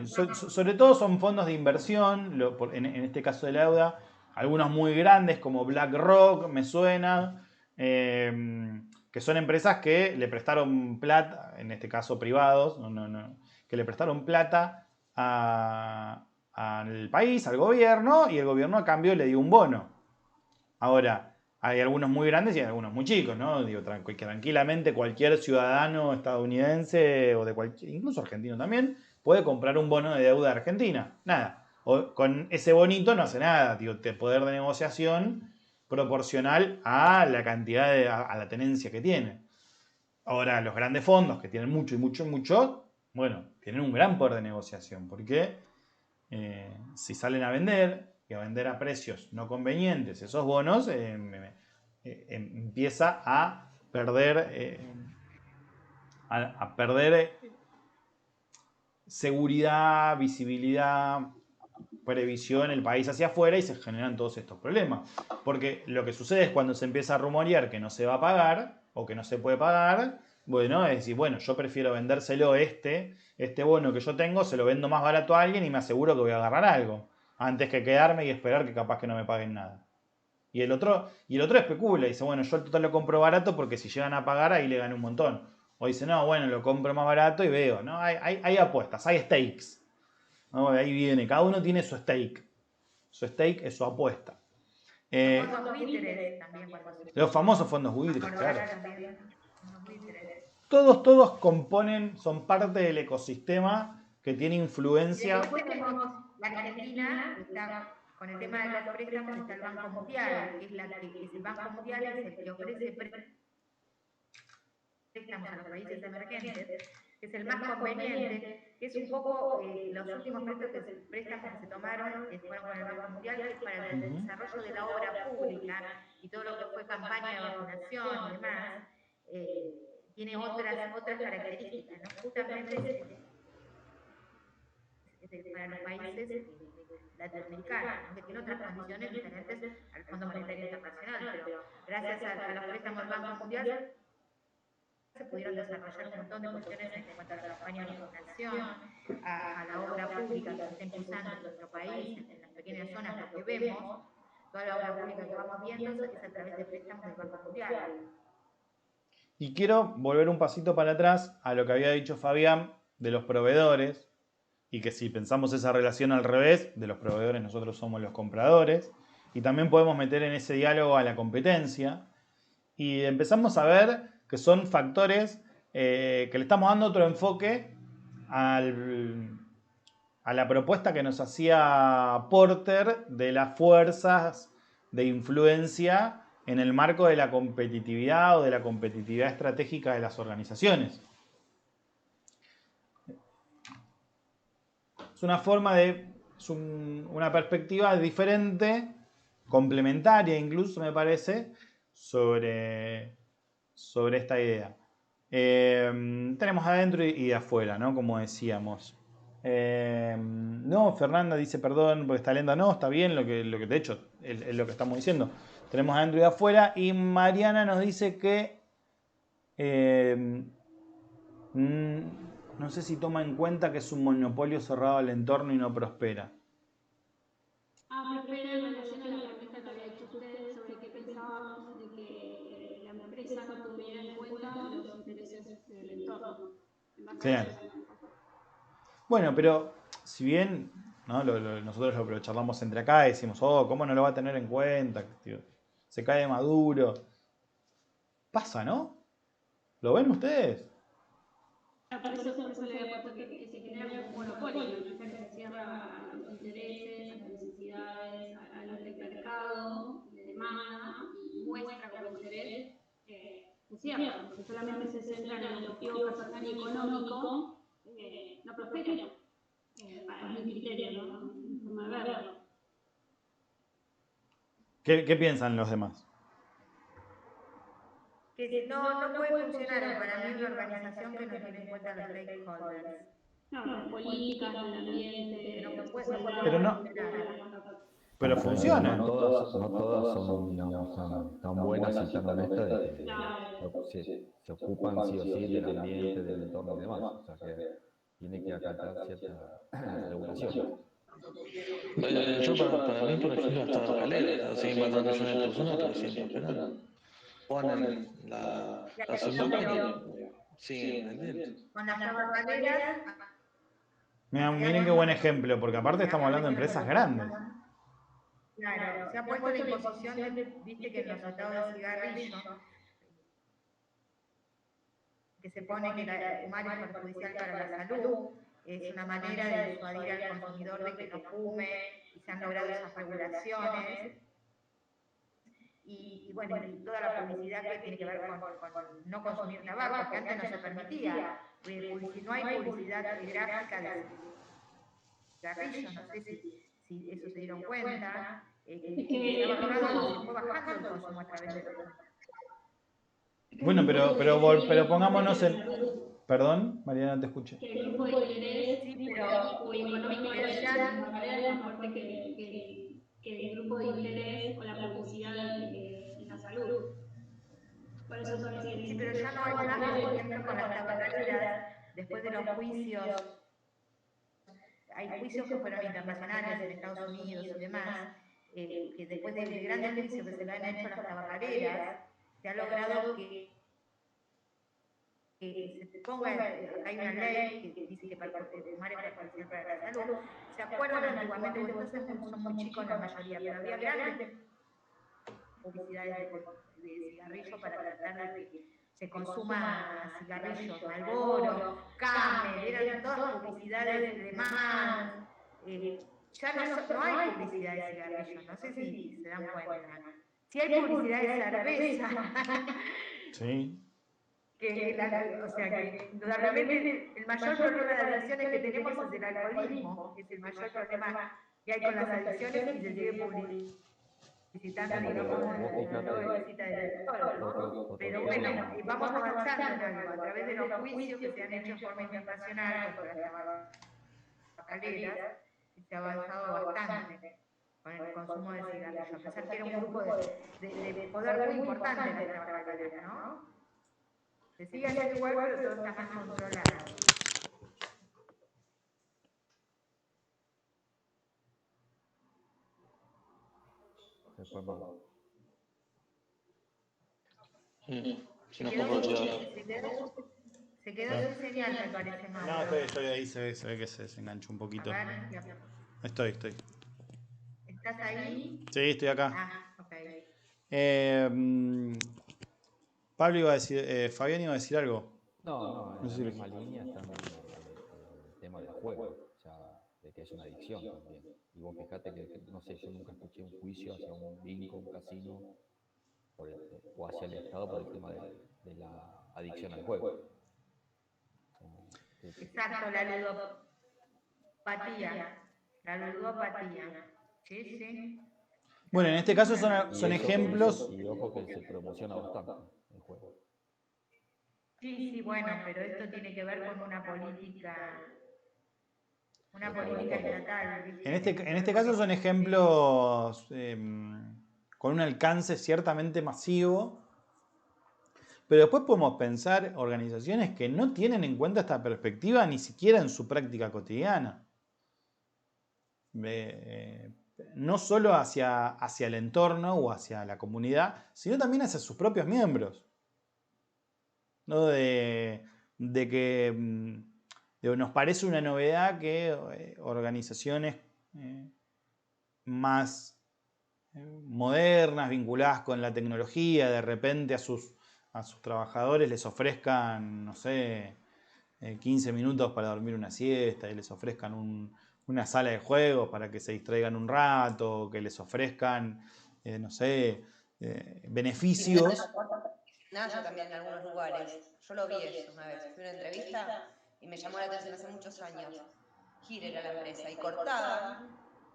Sobre todo son fondos de inversión, en este caso de la deuda, algunos muy grandes como BlackRock, me suena, que son empresas que le prestaron plata, en este caso privados, que le prestaron plata al país, al gobierno, y el gobierno a cambio le dio un bono. Ahora, hay algunos muy grandes y hay algunos muy chicos, ¿no? Digo, tranquilamente cualquier ciudadano estadounidense o de incluso argentino también, puede comprar un bono de deuda argentina. Nada. Con ese bonito no hace nada, digo, poder de negociación proporcional a la cantidad a la tenencia que tiene. Ahora, los grandes fondos que tienen mucho y mucho y mucho, bueno, tienen un gran poder de negociación, porque si salen a vender y a vender a precios no convenientes esos bonos, empieza a perder seguridad, visibilidad, previsión el país hacia afuera y se generan todos estos problemas. Porque lo que sucede es cuando se empieza a rumorear que no se va a pagar o que no se puede pagar, bueno, es decir, bueno, yo prefiero vendérselo este bono que yo tengo, se lo vendo más barato a alguien y me aseguro que voy a agarrar algo, antes que quedarme y esperar que capaz que no me paguen nada. Y el otro especula y dice, bueno, yo el total lo compro barato porque si llegan a pagar ahí le gano un montón. O dice, no, bueno, lo compro más barato y veo, ¿no? Hay apuestas, hay stakes. ¿No? De ahí viene, cada uno tiene su stake. Su stake es su apuesta. Los famosos fondos buitres, claro. Todos componen, son parte del ecosistema que tiene influencia. Después tenemos la Argentina, está con el tema de los préstamos, está el Banco Mundial, que es el Banco Mundial es el que ofrece préstamos a los países emergentes, que es el más conveniente, que es un poco los últimos préstamos que se tomaron, que fueron con el Banco Mundial, que es para el desarrollo de la obra pública y todo lo que fue campaña de vacunación y demás, tiene otras características, ¿no? Justamente para los países latinoamericanos, que tiene otras condiciones diferentes al Fondo Monetario Internacional, pero gracias a los préstamos del Banco Mundial se pudieron desarrollar un montón de cuestiones en cuanto a la campaña de vacunación, a la obra pública que se está impulsando en nuestro país, en las pequeñas zonas, lo que vemos, toda la obra pública que vamos viendo es a través de préstamos del Banco Mundial. Y quiero volver un pasito para atrás a lo que había dicho Fabián de los proveedores, y que si pensamos esa relación al revés, de los proveedores nosotros somos los compradores, y también podemos meter en ese diálogo a la competencia, y empezamos a ver que son factores que le estamos dando otro enfoque a la propuesta que nos hacía Porter de las fuerzas de influencia en el marco de la competitividad o de la competitividad estratégica de las organizaciones. Es una forma una perspectiva diferente, complementaria incluso me parece, sobre esta idea. Tenemos adentro y de afuera, ¿no? Como decíamos. No, Fernanda dice, perdón, porque está lenta. No, está bien lo que de hecho es lo que estamos diciendo. tenemos adentro y afuera. Y Mariana nos dice que no sé si toma en cuenta que es un monopolio cerrado al entorno y no prospera. Prospera en relación a la pregunta que había hecho usted sobre qué pensábamos de que la empresa no tuviera en cuenta los intereses del entorno. Claro. Bueno, pero si bien, ¿no? Nosotros lo charlamos entre acá y decimos, ¿cómo no lo va a tener en cuenta? Tío, se cae de Maduro. Pasa, ¿no? ¿Lo ven ustedes? Por eso le había puesto que se genera un monopolio, una empresa que se cierra a los intereses, a las necesidades, a los del mercado, de demanda, y muestra como interés, se cierra, porque solamente se centra en el objetivo personal y económico, no prospera. Para mi criterio, ¿no? Mi forma de verlo. ¿Qué piensan los demás? Que no puede funcionar para mí una organización que no tiene en cuenta los stakeholders. No, las políticas, el ambiente, No puede Pero no. Pero funciona. No todas son, digamos, tan buenas y tan honestas de que se ocupan sí o sí del ambiente, del entorno y demás. O sea que tiene que acatar cierta regulación. Para mí, por ejemplo, hasta las escaleras, siguen matando millones de personas porque siguen prosperando. Ponen la gasolina y siguen vendiendo. Con las tabacaleras. Miren qué buen ejemplo, porque aparte estamos hablando de empresas grandes. Claro, se ha puesto la imposición viste que en los tratados de cigarrillo, que se pone que fumar es perjudicial para la salud, es una manera de disuadir al consumidor de que no fume, y se han logrado esas regulaciones. Y bueno, y toda la publicidad que tiene que ver con no consumir tabaco, que antes no se permitía. No hay publicidad gráfica de cigarrillos, no sé si eso se dieron cuenta. Se fue bajando el consumo a través de los... Bueno, pero pongámonos en... Perdón, Mariana, te escuché. Que el grupo de interés político y económico de la manera es más fuerte que el grupo de interés o la publicidad en la salud. Por eso son así. Sí, pero ya no hay nada, por ejemplo, con las tabacaleras, después de los juicios, hay juicios que fueron internacionales en Estados Unidos y demás, que después de grandes juicios que se le han hecho a las tabacaleras, se ha logrado que se ponga, hay una ley que dice que fumar es perjudicial para la salud. ¿Se acuerdan antiguamente? Porque entonces son muy chicos la mayoría, pero había grandes publicidades de cigarrillo para tratar de que se consuma cigarrillos, Marlboro, Camel, eran todas publicidades de más. Ya no hay publicidad de cigarrillos, no sé si se dan cuenta. Sí hay publicidad de cerveza. Sí. O sea que indudablemente el mayor problema de adicciones que tenemos es el alcoholismo, es el mayor problema que hay con las adicciones y se sigue publicitando, digamos, la visita del alcohol. Pero bueno, vamos avanzando en algo, a través de los juicios que se han hecho en forma internacional contra las tabacaleras, se ha avanzado bastante con el consumo de cigarrillos, a pesar que era un grupo de poder muy importante en la tabacalera, ¿no? Se sigue haciendo igual, pero todo está más controlado. Se quedó sin señal, me parece más. No, estoy ahí, se ve que se desenganchó un poquito. Estoy. ¿Estás ahí? Sí, estoy acá. Ok. Pablo iba a decir, Fabián iba a decir algo. No, en la misma línea está el tema del juego, o sea, de que es una adicción también. Y vos fijate que, no sé, yo nunca escuché un juicio hacia un bingo, un casino, o hacia el Estado por el tema de la adicción al juego. Exacto, la ludopatía. Sí. Bueno, en este caso son ejemplos. Y ojo que se promociona bastante el juego. Sí, bueno, pero esto tiene que ver con una política estatal. En este caso son ejemplos con un alcance ciertamente masivo. Pero después podemos pensar organizaciones que no tienen en cuenta esta perspectiva ni siquiera en su práctica cotidiana. No solo hacia el entorno o hacia la comunidad, sino también hacia sus propios miembros. ¿No? De que nos parece una novedad que organizaciones más modernas, vinculadas con la tecnología, de repente a sus trabajadores les ofrezcan, no sé, 15 minutos para dormir una siesta, y les ofrezcan una sala de juegos para que se distraigan un rato, que les ofrezcan, no sé, beneficios. Gimnasio también en algunos lugares. Yo lo vi eso una vez. Fui a una entrevista y me llamó la atención hace muchos años. Gir era la empresa y cortaban.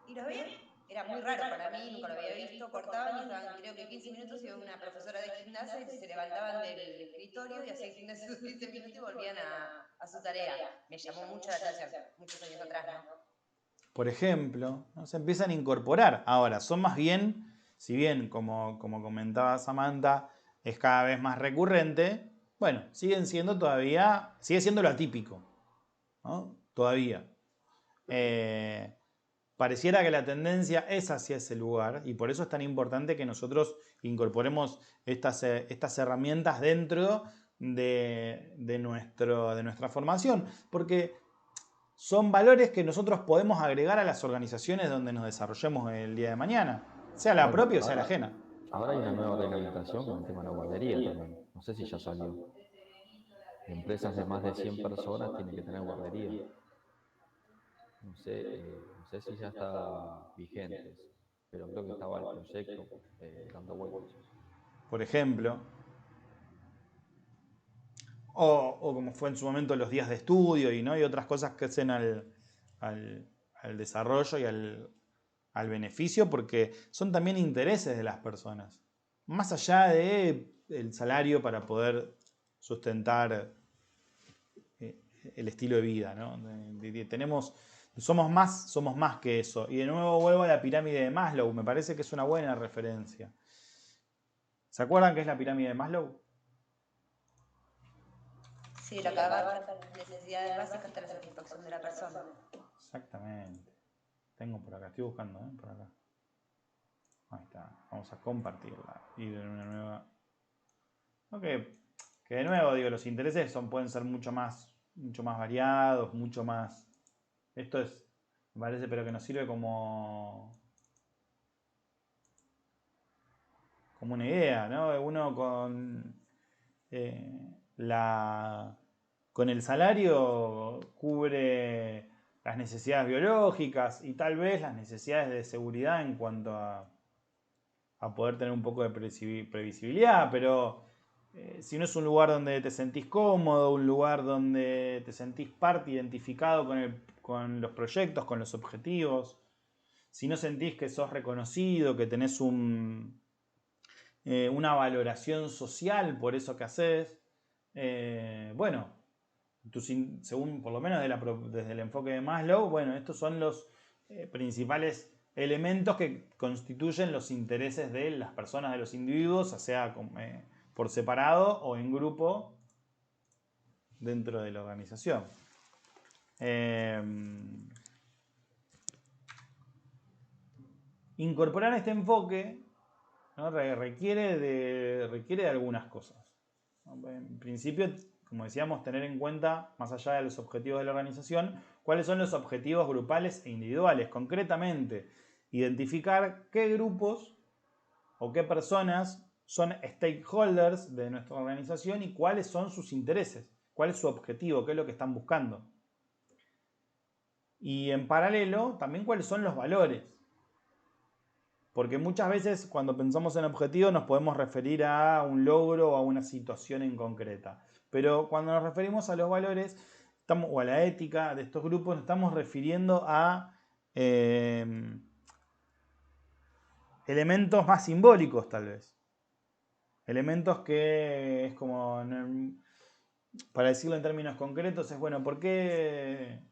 Y lo vi. Era muy raro para mí, nunca lo había visto. Cortaban y estaban, creo que 15 minutos, y iba una profesora de gimnasia y se levantaban del escritorio y hacían gimnasia sus 15 minutos y volvían a su tarea. Me llamó mucho la atención, muchos años atrás, ¿no? Por ejemplo, ¿no? Se empiezan a incorporar. Ahora, son más bien, si bien, como comentaba Samantha, es cada vez más recurrente, bueno, sigue siendo lo atípico, ¿no? Todavía. Pareciera que la tendencia es hacia ese lugar, y por eso es tan importante que nosotros incorporemos estas herramientas dentro de nuestra formación, porque son valores que nosotros podemos agregar a las organizaciones donde nos desarrollemos el día de mañana, sea la propia o sea la ajena. Ahora hay una nueva reglamentación con el tema de la guardería también. No sé si ya salió. Empresas de más de 100 personas tienen que tener guardería. No sé si ya está vigente, pero creo que estaba el proyecto dando vueltas. Por ejemplo, o como fue en su momento los días de estudio y otras cosas que hacen al desarrollo y al beneficio, porque son también intereses de las personas. Más allá del salario para poder sustentar el estilo de vida, ¿no? Somos más que eso. Y de nuevo vuelvo a la pirámide de Maslow. Me parece que es una buena referencia. ¿Se acuerdan qué es la pirámide de Maslow? Sí, la que abarca las necesidades básicas hasta la satisfacción de la persona. Exactamente. Tengo por acá, estoy buscando, por acá. Ahí está. Vamos a compartirla. Ir en una nueva. Que de nuevo, digo, los intereses pueden ser mucho más variados, mucho más. Esto me parece, pero que nos sirve como una idea, ¿no? Uno con el salario cubre las necesidades biológicas y tal vez las necesidades de seguridad en cuanto a poder tener un poco de previsibilidad, pero si no es un lugar donde te sentís cómodo, un lugar donde te sentís parte identificado con los proyectos, con los objetivos, si no sentís que sos reconocido, que tenés una valoración social por eso que haces, bueno, según por lo menos desde el enfoque de Maslow, bueno, estos son los principales elementos que constituyen los intereses de las personas, de los individuos, sea por separado o en grupo dentro de la organización. Incorporar este enfoque, ¿no? requiere de algunas cosas. En principio, como decíamos, tener en cuenta, más allá de los objetivos de la organización, cuáles son los objetivos grupales e individuales. Concretamente, identificar qué grupos o qué personas son stakeholders de nuestra organización y cuáles son sus intereses, cuál es su objetivo, qué es lo que están buscando. Y en paralelo, también cuáles son los valores. Porque muchas veces cuando pensamos en objetivos nos podemos referir a un logro o a una situación en concreta. Pero cuando nos referimos a los valores o a la ética de estos grupos, nos estamos refiriendo a elementos más simbólicos tal vez. Elementos que es como, para decirlo en términos concretos, es bueno, ¿por qué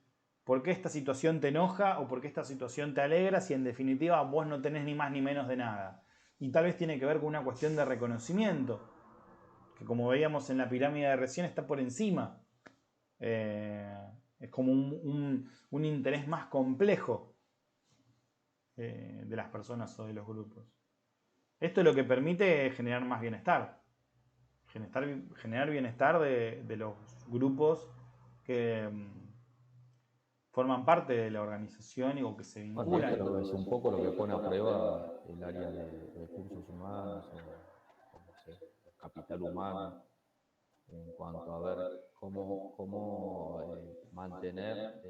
esta situación te enoja o por qué esta situación te alegra si en definitiva vos no tenés ni más ni menos de nada? y tal vez tiene que ver con una cuestión de reconocimiento, que como veíamos en la pirámide de recién está por encima. Es como un interés más complejo de las personas o de los grupos. Esto es lo que permite generar más bienestar. Generar bienestar de los grupos que forman parte de la organización o que se Bueno, vinculan. esto es un poco lo que pone a prueba el área de recursos humanos o no sé, capital humano, en cuanto a ver cómo mantener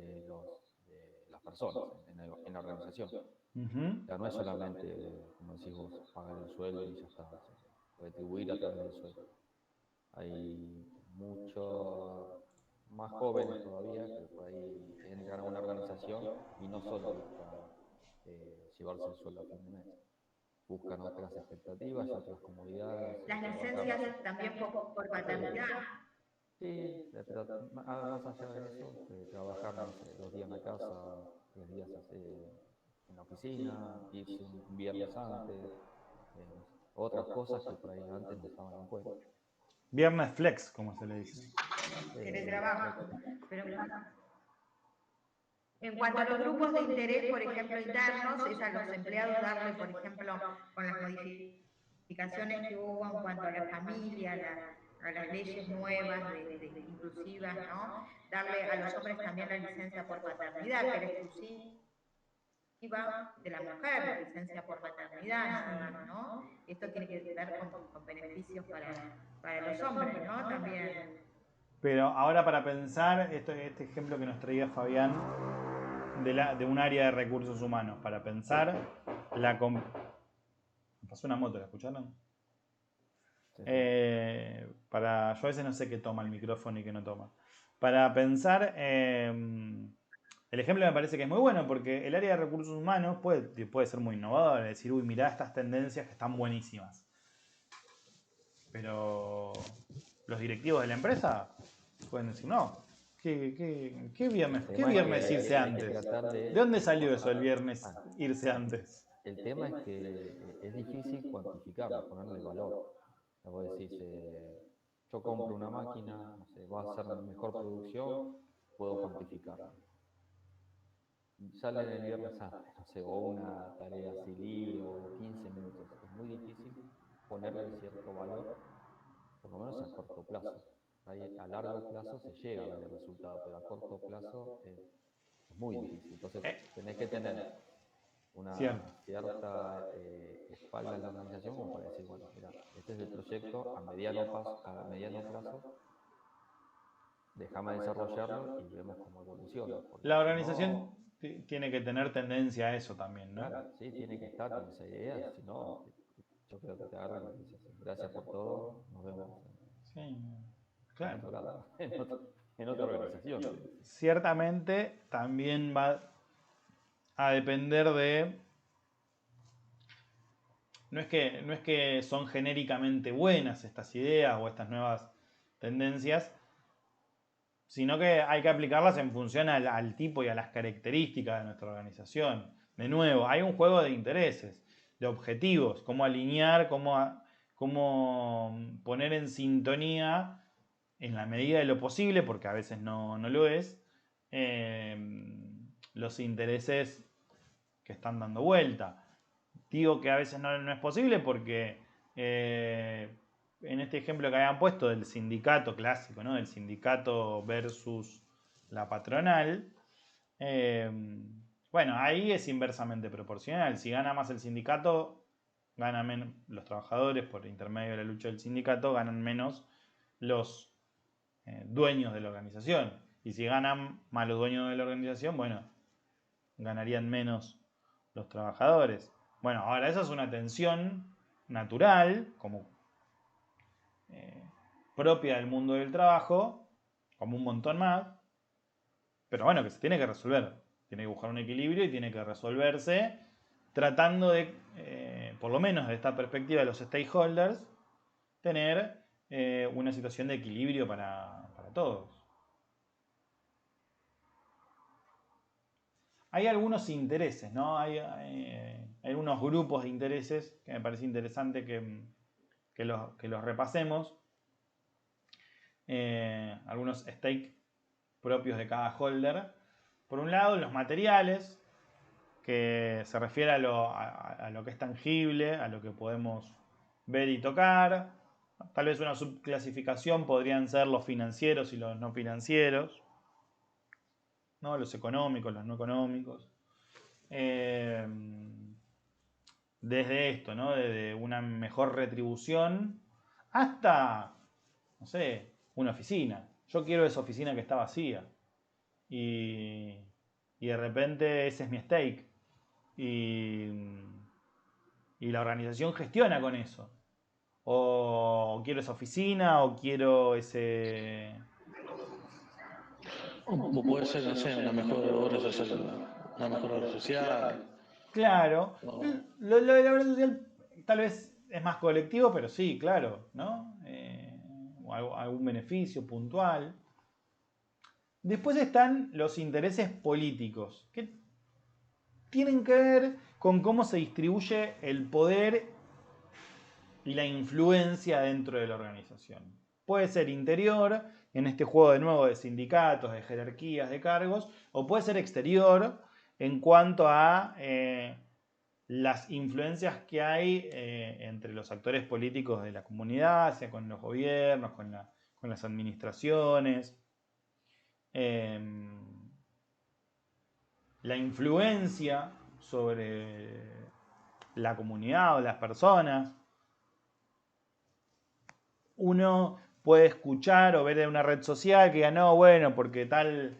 las personas en la organización. O sea, no es solamente, como decís vos, pagar el sueldo y ya está, o sea, retribuir a través del sueldo. Hay muchos más jóvenes todavía que por ahí entran a una organización y no solo buscan llevarse el sueldo a fin de mes, buscan otras expectativas y otras comodidades. Las licencias también por paternidad. Sí, pero más allá de eso, trabajar, no sé, 2 días en la casa, 3 días en la oficina, irse un viernes antes, no sé, otras cosas que por ahí antes no estaban en cuenta. Viernes flex, como se le dice. Teletrabajo. Pero en cuanto a los grupos de interés, por ejemplo, internos, es a los empleados darle, por ejemplo, con las modificaciones que hubo en cuanto a la familia, a las leyes nuevas, inclusivas, ¿no? Darle a los hombres también la licencia por paternidad, que era exclusiva de la mujer, licencia por maternidad, nada más, ¿no? Esto tiene que ver con beneficios para los hombres, ¿no? También. Pero ahora para pensar, este ejemplo que nos traía Fabián de un área de recursos humanos, para pensar me pasó una moto, ¿la escucharon? Sí. Yo a veces no sé qué toma el micrófono y qué no toma. Para pensar, el ejemplo me parece que es muy bueno porque el área de recursos humanos puede ser muy innovador, es decir, uy, mirá estas tendencias que están buenísimas. Pero los directivos de la empresa pueden decir, no, ¿qué viernes irse antes? ¿De dónde salió eso el viernes irse antes? El tema es que es difícil cuantificarlo, ponerle valor. O sea, vos decís, yo compro una máquina, no sé, va a ser mejor producción, puedo cuantificarlo. Sale el viernes antes, no sé, o una tarea así libre o 15 minutos. Es muy difícil ponerle cierto valor, por lo menos a corto plazo. Ahí, a largo plazo se llega a ver el resultado, pero a corto plazo es muy difícil. Entonces tenés que tener una cierta espalda en la organización como para decir, bueno, mira, este es el proyecto a mediano plazo, déjame desarrollarlo y vemos cómo evoluciona. La organización tiene que tener tendencia a eso también, ¿no? Claro, sí, tiene que estar con esa idea, si no, yo creo que te agarran y dices, gracias por todo, nos vemos Sí, claro. en otro lado, en otra organización. Ciertamente también va a depender de... No es que son genéricamente buenas estas ideas o estas nuevas tendencias, sino que hay que aplicarlas en función al tipo y a las características de nuestra organización. De nuevo, hay un juego de intereses, de objetivos, cómo alinear, cómo poner en sintonía, en la medida de lo posible, porque a veces no lo es, los intereses que están dando vuelta. Digo que a veces no es posible porque en este ejemplo que habían puesto del sindicato clásico, ¿no? Del sindicato versus la patronal, bueno, ahí es inversamente proporcional. Si gana más el sindicato, ganan menos los trabajadores por intermedio de la lucha del sindicato, ganan menos los dueños de la organización. Y si ganan más los dueños de la organización, bueno, ganarían menos los trabajadores. Bueno, ahora esa es una tensión natural, como propia del mundo del trabajo, como un montón más, pero bueno, que se tiene que resolver. Tiene que buscar un equilibrio y tiene que resolverse tratando de, por lo menos de esta perspectiva de los stakeholders, tener una situación de equilibrio para todos. Hay algunos intereses, ¿no? Hay hay unos grupos de intereses que me parece interesante que los repasemos. Algunos stakes propios de cada holder. Por un lado, los materiales, que se refiere a lo que es tangible, a lo que podemos ver y tocar. Tal vez una subclasificación podrían ser los financieros y los no financieros, ¿no? Los económicos, los no económicos. Desde esto, ¿no? Desde una mejor retribución hasta, no sé, una oficina. Yo quiero esa oficina que está vacía. Y de repente ese es mi stake. Y la organización gestiona con eso. O quiero esa oficina, o quiero ese... O puede ser, no sé, una mejor obra social, una mejor obra social. Claro. o- Lo de la obra social tal vez es más colectivo, pero sí, claro, ¿no? O algún beneficio puntual. Después están los intereses políticos, que tienen que ver con cómo se distribuye el poder y la influencia dentro de la organización. Puede ser interior, en este juego de nuevo de sindicatos, de jerarquías, de cargos, o puede ser exterior en cuanto a las influencias que hay entre los actores políticos de la comunidad, sea con los gobiernos, con las administraciones. La influencia sobre la comunidad o las personas. Uno puede escuchar o ver en una red social que diga, no, bueno, porque tal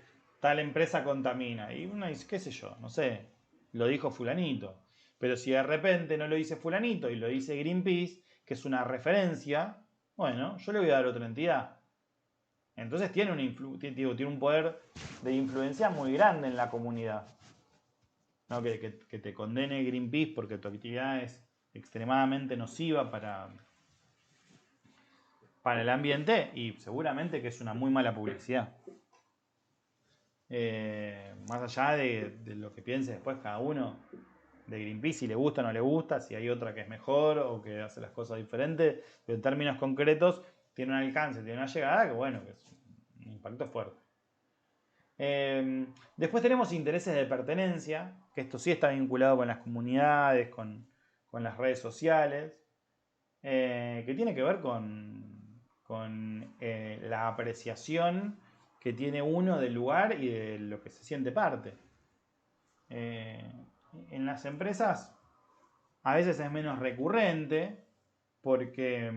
empresa contamina. Y uno dice, qué sé yo, no sé, lo dijo fulanito. Pero si de repente no lo dice fulanito y lo dice Greenpeace, que es una referencia, bueno, yo le voy a dar otra entidad. Entonces tiene un poder de influencia muy grande en la comunidad. ¿No? Que te condene Greenpeace porque tu actividad es extremadamente nociva para el ambiente, y seguramente que es una muy mala publicidad. Más allá de lo que piense después cada uno de Greenpeace, si le gusta o no le gusta, si hay otra que es mejor o que hace las cosas diferentes, pero en términos concretos tiene un alcance, tiene una llegada que bueno, que es un impacto fuerte. Después tenemos intereses de pertenencia, que esto sí está vinculado con las comunidades, con las redes sociales, que tiene que ver con la apreciación que tiene uno del lugar y de lo que se siente parte. En las empresas a veces es menos recurrente porque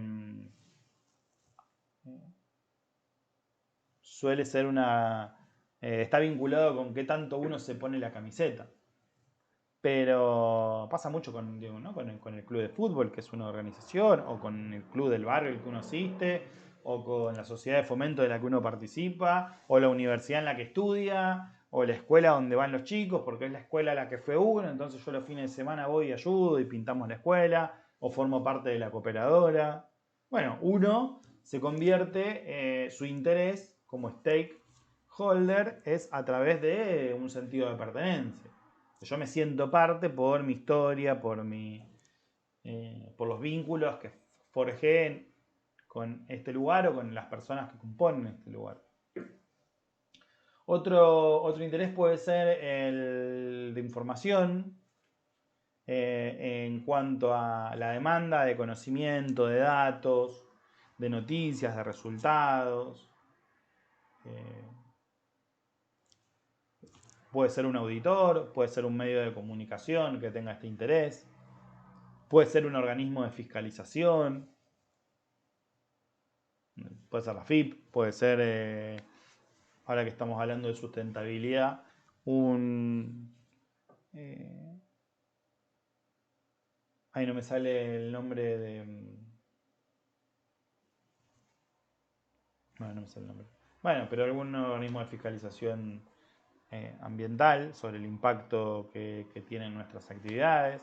suele ser está vinculado con qué tanto uno se pone la camiseta. Pero pasa mucho con el club de fútbol, que es una organización, o con el club del barrio el que uno asiste, o con la sociedad de fomento de la que uno participa, o la universidad en la que estudia, o la escuela donde van los chicos, porque es la escuela a la que fue uno, entonces yo los fines de semana voy y ayudo y pintamos la escuela, o formo parte de la cooperadora. Bueno, uno se convierte, su interés como stakeholder es a través de un sentido de pertenencia. Yo me siento parte por mi historia, por los vínculos que forjé con este lugar o con las personas que componen este lugar. Otro interés puede ser el de información, en cuanto a la demanda de conocimiento, de datos, de noticias, de resultados. Puede ser un auditor, puede ser un medio de comunicación que tenga este interés, puede ser un organismo de fiscalización, puede ser la FIP, puede ser, ahora que estamos hablando de sustentabilidad, ahí no me sale el nombre de... No me sale el nombre. Bueno, pero algún organismo de fiscalización ambiental sobre el impacto que tienen nuestras actividades.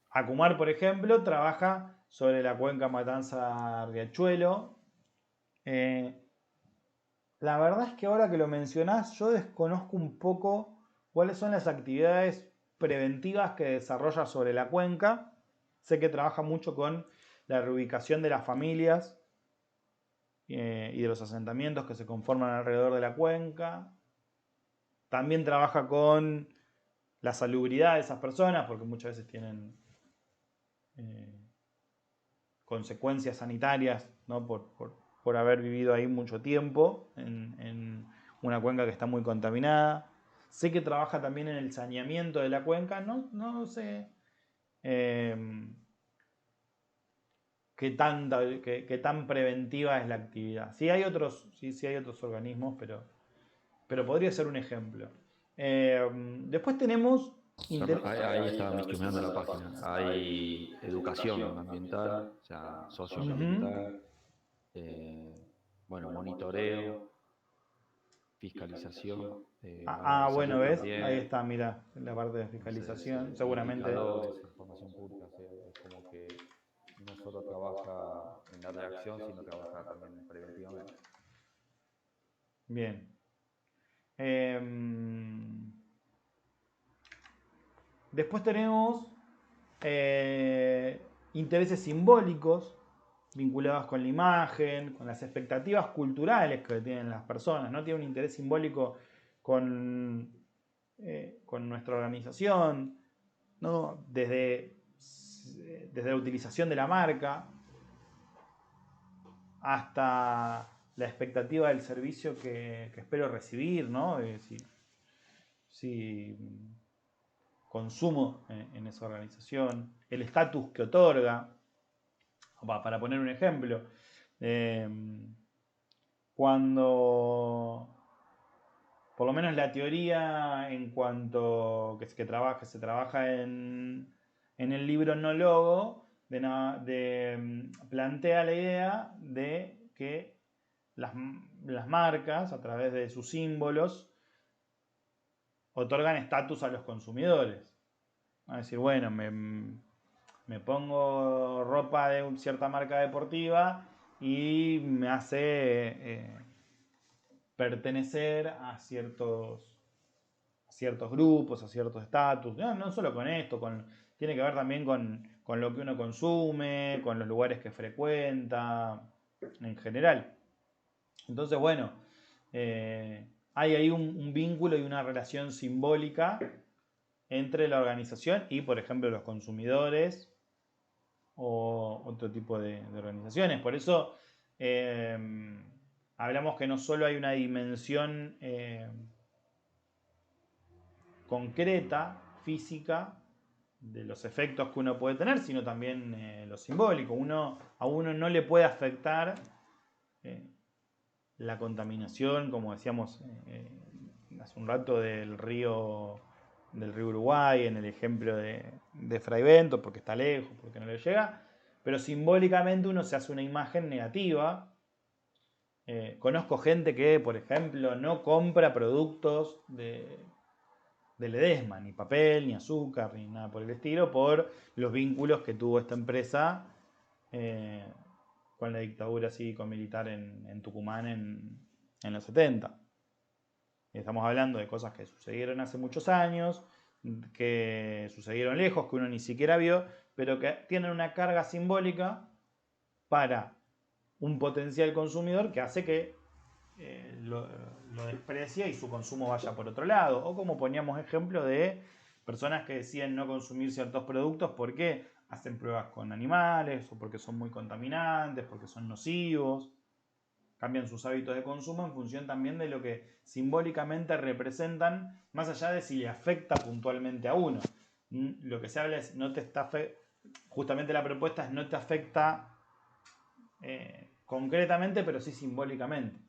Acumar, por ejemplo, trabaja sobre la cuenca Matanza-Riachuelo. La verdad es que ahora que lo mencionás, yo desconozco un poco cuáles son las actividades preventivas que desarrolla sobre la cuenca. Sé que trabaja mucho con la reubicación de las familias y de los asentamientos que se conforman alrededor de la cuenca. También trabaja con la salubridad de esas personas, porque muchas veces tienen consecuencias sanitarias, ¿no? por haber vivido ahí mucho tiempo en una cuenca que está muy contaminada. Sé que trabaja también en el saneamiento de la cuenca, no sé qué tan preventiva es la actividad. Sí hay otros organismos, pero podría ser un ejemplo. Después tenemos... Ahí estaba chusmeando la página. Hay educación ambiental, o sea, socioambiental, bueno, monitoreo, fiscalización, bueno, salud ¿ves? también, Ahí está, mira, la parte de fiscalización. entonces, Seguramente. indicadores, información pública, o sea, es como que no solo trabaja en la reacción, sino trabaja también preventivamente. Bien. Después tenemos intereses simbólicos vinculados con la imagen, con las expectativas culturales que tienen las personas, ¿no? Tiene un interés simbólico con nuestra organización, ¿no? Desde la utilización de la marca hasta la expectativa del servicio que espero recibir, ¿no? Si consumo en esa organización, el estatus que otorga. Para poner un ejemplo, cuando, por lo menos la teoría en cuanto que se trabaja en el libro No Logo, plantea la idea de que las marcas, a través de sus símbolos, otorgan estatus a los consumidores. Es decir, bueno, me pongo ropa de cierta marca deportiva y me hace pertenecer a ciertos grupos, a ciertos estatus. No solo con esto, tiene que ver también con lo que uno consume, con los lugares que frecuenta, en general. Entonces, bueno, hay ahí un vínculo y una relación simbólica entre la organización y, por ejemplo, los consumidores o otro tipo de organizaciones. Por eso hablamos que no solo hay una dimensión concreta, física, de los efectos que uno puede tener, sino también lo simbólico. A uno no le puede afectar la contaminación, como decíamos hace un rato, del río Uruguay, en el ejemplo de Fray Bento, porque está lejos, porque no le llega, pero simbólicamente uno se hace una imagen negativa. Conozco gente que, por ejemplo, no compra productos de Ledesma, ni papel, ni azúcar, ni nada por el estilo, por los vínculos que tuvo esta empresa con la dictadura cívico-militar en Tucumán en los 70. Estamos hablando de cosas que sucedieron hace muchos años, que sucedieron lejos, que uno ni siquiera vio, pero que tienen una carga simbólica para un potencial consumidor que hace que lo desprecie y su consumo vaya por otro lado. O como poníamos ejemplo de personas que deciden no consumir ciertos productos porque hacen pruebas con animales, o porque son muy contaminantes, porque son nocivos. Cambian sus hábitos de consumo en función también de lo que simbólicamente representan, más allá de si le afecta puntualmente a uno. Lo que se habla es, justamente la propuesta es no te afecta concretamente, pero sí simbólicamente.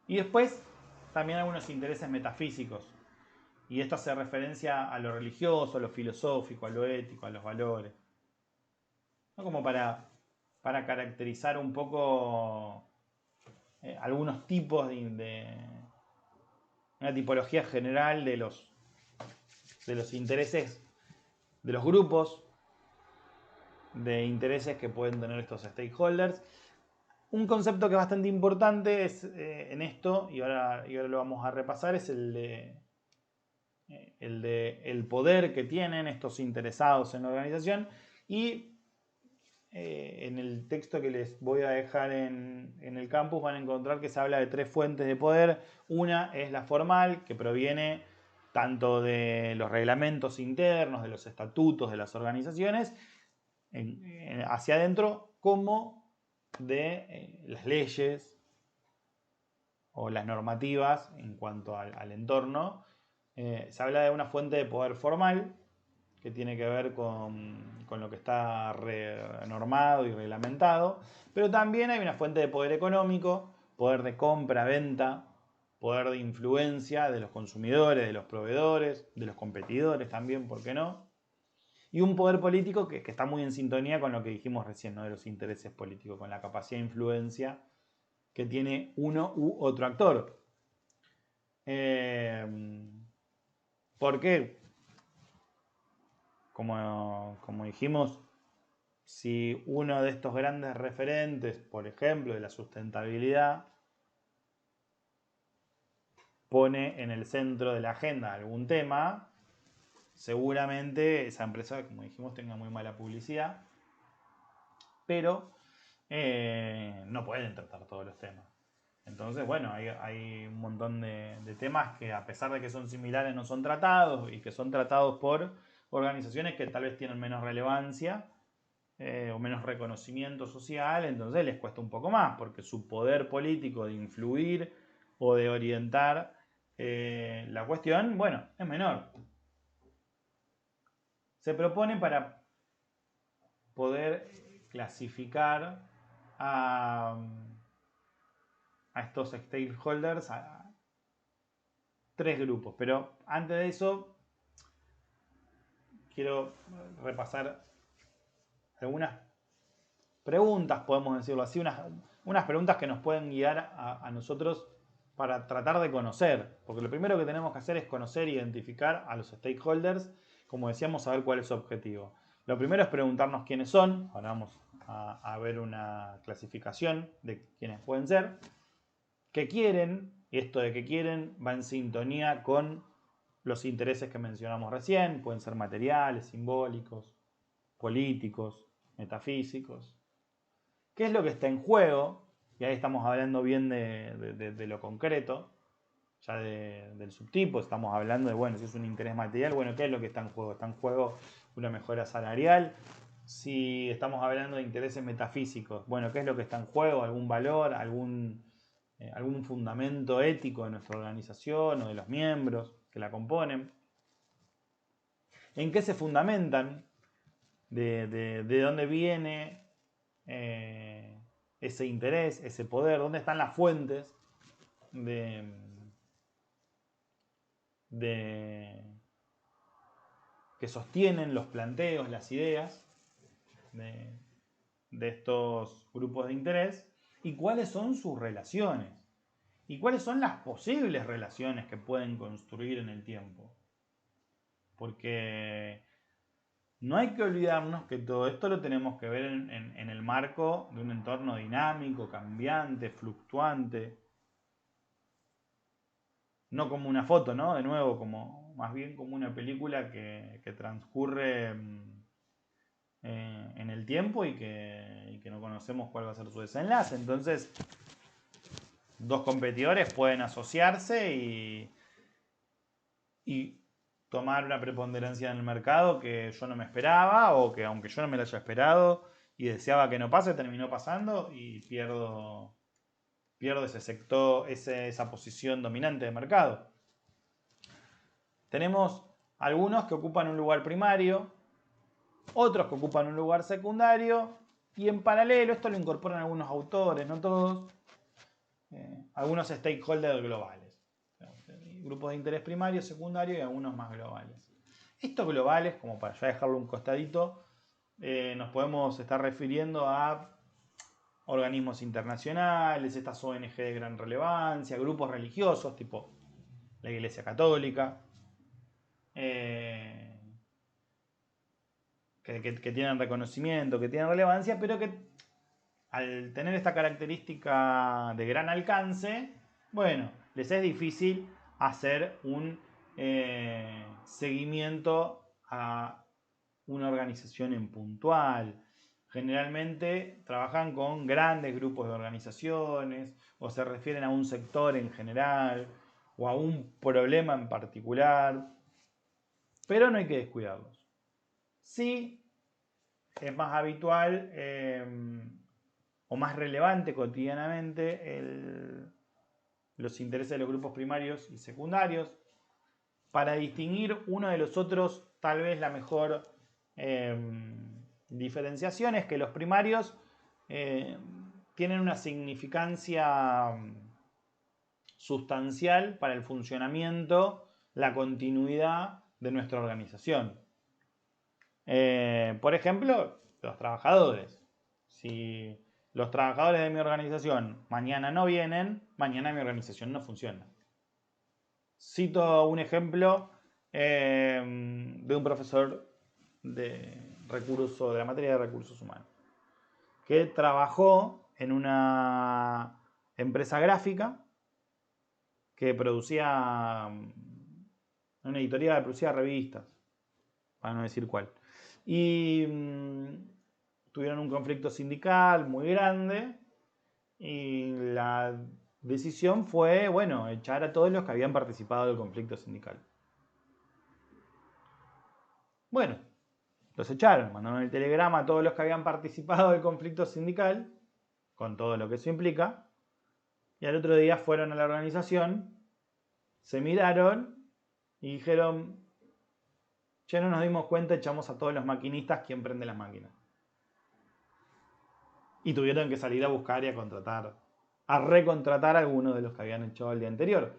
Y después también algunos intereses metafísicos. Y esto hace referencia a lo religioso, a lo filosófico, a lo ético, a los valores. ¿No? Como para caracterizar un poco algunos tipos de una tipología general de los intereses, de los grupos de intereses que pueden tener estos stakeholders. Un concepto que es bastante importante en esto, y ahora lo vamos a repasar, es el de el de el poder que tienen estos interesados en la organización. Y en el texto que les voy a dejar en el campus van a encontrar que se habla de 3 fuentes de poder. Una es la formal, que proviene tanto de los reglamentos internos, de los estatutos de las organizaciones, hacia adentro, como de las leyes o las normativas en cuanto al entorno. Se habla de una fuente de poder formal, que tiene que ver con lo que está normado y reglamentado, pero también hay una fuente de poder económico, poder de compra, venta, poder de influencia de los consumidores, de los proveedores, de los competidores también, ¿por qué no? Y un poder político que está muy en sintonía con lo que dijimos recién, ¿no? De los intereses políticos, con la capacidad de influencia que tiene uno u otro actor. ¿Por qué? Como dijimos, si uno de estos grandes referentes, por ejemplo, de la sustentabilidad, pone en el centro de la agenda algún tema, seguramente esa empresa, como dijimos, tenga muy mala publicidad, pero no pueden tratar todos los temas. Entonces, bueno, hay un montón de temas que, a pesar de que son similares, no son tratados, y que son tratados por organizaciones que tal vez tienen menos relevancia o menos reconocimiento social. Entonces les cuesta un poco más, porque su poder político de influir o de orientar la cuestión, bueno, es menor. Se propone para poder clasificar a estos stakeholders a 3 grupos. Pero antes de eso, quiero repasar algunas preguntas, podemos decirlo así, unas preguntas que nos pueden guiar a nosotros para tratar de conocer. Porque lo primero que tenemos que hacer es conocer e identificar a los stakeholders, como decíamos, saber cuál es su objetivo. Lo primero es preguntarnos quiénes son. Ahora vamos a ver una clasificación de quiénes pueden ser. ¿Qué quieren? Y esto de qué quieren va en sintonía con los intereses que mencionamos recién. Pueden ser materiales, simbólicos, políticos, metafísicos. ¿Qué es lo que está en juego? Y ahí estamos hablando bien de lo concreto, ya del subtipo. Estamos hablando de, bueno, si es un interés material, bueno, ¿qué es lo que está en juego? Está en juego una mejora salarial. Si estamos hablando de intereses metafísicos, bueno, ¿qué es lo que está en juego? ¿Algún valor? ¿Algún fundamento ético de nuestra organización o de los miembros que la componen? ¿En qué se fundamentan? ¿De dónde viene ese interés, ese poder? ¿Dónde están las fuentes que sostienen los planteos, las ideas de estos grupos de interés? ¿Y cuáles son sus relaciones? ¿Y cuáles son las posibles relaciones que pueden construir en el tiempo? Porque no hay que olvidarnos que todo esto lo tenemos que ver en el marco de un entorno dinámico, cambiante, fluctuante. No como una foto, ¿no? De nuevo, más bien como una película que transcurre en el tiempo y que no conocemos cuál va a ser su desenlace. Entonces, 2 competidores pueden asociarse y tomar una preponderancia en el mercado que yo no me esperaba, o que, aunque yo no me la haya esperado y deseaba que no pase, terminó pasando, y pierdo ese sector, esa posición dominante de mercado. Tenemos algunos que ocupan un lugar primario, otros que ocupan un lugar secundario, y en paralelo, esto lo incorporan algunos autores, no todos, algunos stakeholders globales. Grupos de interés primario, secundario y algunos más globales. Estos globales, como para ya dejarlo un costadito, nos podemos estar refiriendo a organismos internacionales, estas ONG de gran relevancia, grupos religiosos tipo la Iglesia Católica, que tienen reconocimiento, que tienen relevancia, pero que al tener esta característica de gran alcance, bueno, les es difícil hacer un seguimiento a una organización en puntual. Generalmente trabajan con grandes grupos de organizaciones o se refieren a un sector en general o a un problema en particular, pero no hay que descuidarlos. Sí, es más habitual o más relevante cotidianamente los intereses de los grupos primarios y secundarios. Para distinguir uno de los otros, tal vez la mejor diferenciación es que los primarios tienen una significancia sustancial para el funcionamiento, la continuidad de nuestra organización. Por ejemplo, los trabajadores. Si los trabajadores de mi organización mañana no vienen, mañana mi organización no funciona. Cito un ejemplo de un profesor de la materia de recursos humanos, que trabajó en una empresa gráfica que producía, una editorial que producía revistas, para no decir cuál. Y tuvieron un conflicto sindical muy grande y la decisión fue, bueno, echar a todos los que habían participado del conflicto sindical. Bueno, los echaron, mandaron el telegrama a todos los que habían participado del conflicto sindical, con todo lo que eso implica, y al otro día fueron a la organización, se miraron y dijeron, ya no nos dimos cuenta, echamos a todos los maquinistas, ¿quién prende las máquinas? Y tuvieron que salir a buscar y a recontratar a algunos de los que habían echado el día anterior,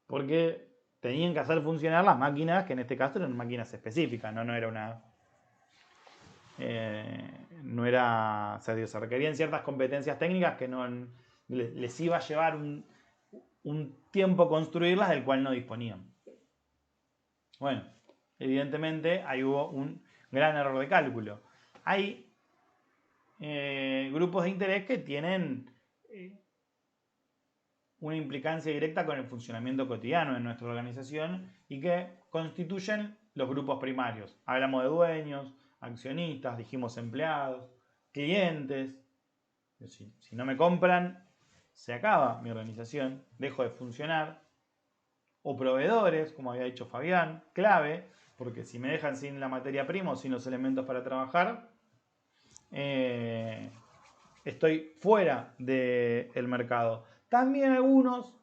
porque tenían que hacer funcionar las máquinas, que en este caso eran máquinas específicas, no era una... o sea, se requerían ciertas competencias técnicas que les iba a llevar un tiempo construirlas del cual no disponían. Bueno, evidentemente ahí hubo un gran error de cálculo. Hay grupos de interés que tienen una implicancia directa con el funcionamiento cotidiano de nuestra organización y que constituyen los grupos primarios. Hablamos de dueños, accionistas, dijimos empleados, clientes. Si no me compran, se acaba mi organización, dejo de funcionar. O proveedores, como había dicho Fabián, clave, porque si me dejan sin la materia prima o sin los elementos para trabajar, estoy fuera del mercado. También algunos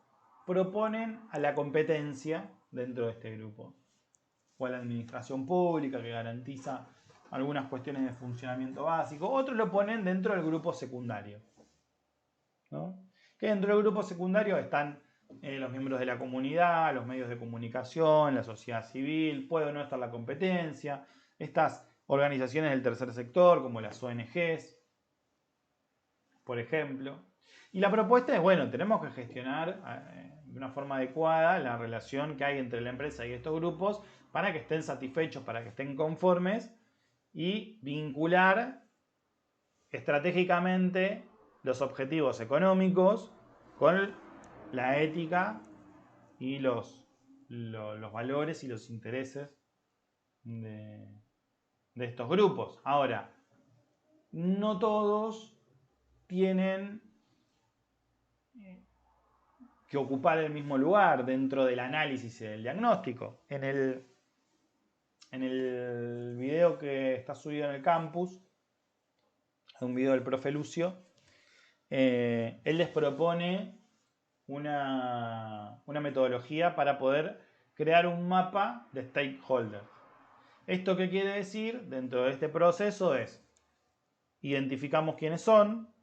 proponen a la competencia dentro de este grupo, o a la administración pública que garantiza algunas cuestiones de funcionamiento básico. Otros lo ponen dentro del grupo secundario, ¿no? Que dentro del grupo secundario están los miembros de la comunidad, los medios de comunicación, la sociedad civil, puede o no estar la competencia, estas organizaciones del tercer sector como las ONGs, por ejemplo. Y la propuesta es, bueno, tenemos que gestionar de una forma adecuada la relación que hay entre la empresa y estos grupos para que estén satisfechos, para que estén conformes y vincular estratégicamente los objetivos económicos con la ética y los valores y los intereses de estos grupos. Ahora, no todos tienen que ocupar el mismo lugar dentro del análisis y del diagnóstico. En el video que está subido en el campus, un video del profe Lucio, él les propone una metodología para poder crear un mapa de stakeholders. ¿Esto qué quiere decir? Dentro de este proceso es, identificamos quiénes son,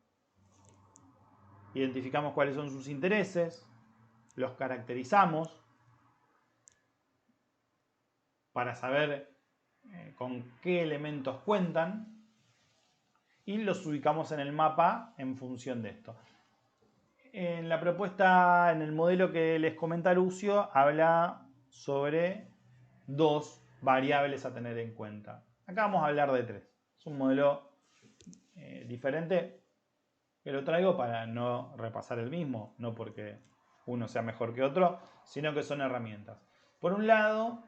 identificamos cuáles son sus intereses, los caracterizamos para saber con qué elementos cuentan y los ubicamos en el mapa en función de esto. En la propuesta, en el modelo que les comenta Lucio, habla sobre 2 variables a tener en cuenta. Acá vamos a hablar de 3. Es un modelo diferente que lo traigo para no repasar el mismo, no porque uno sea mejor que otro, sino que son herramientas. Por un lado,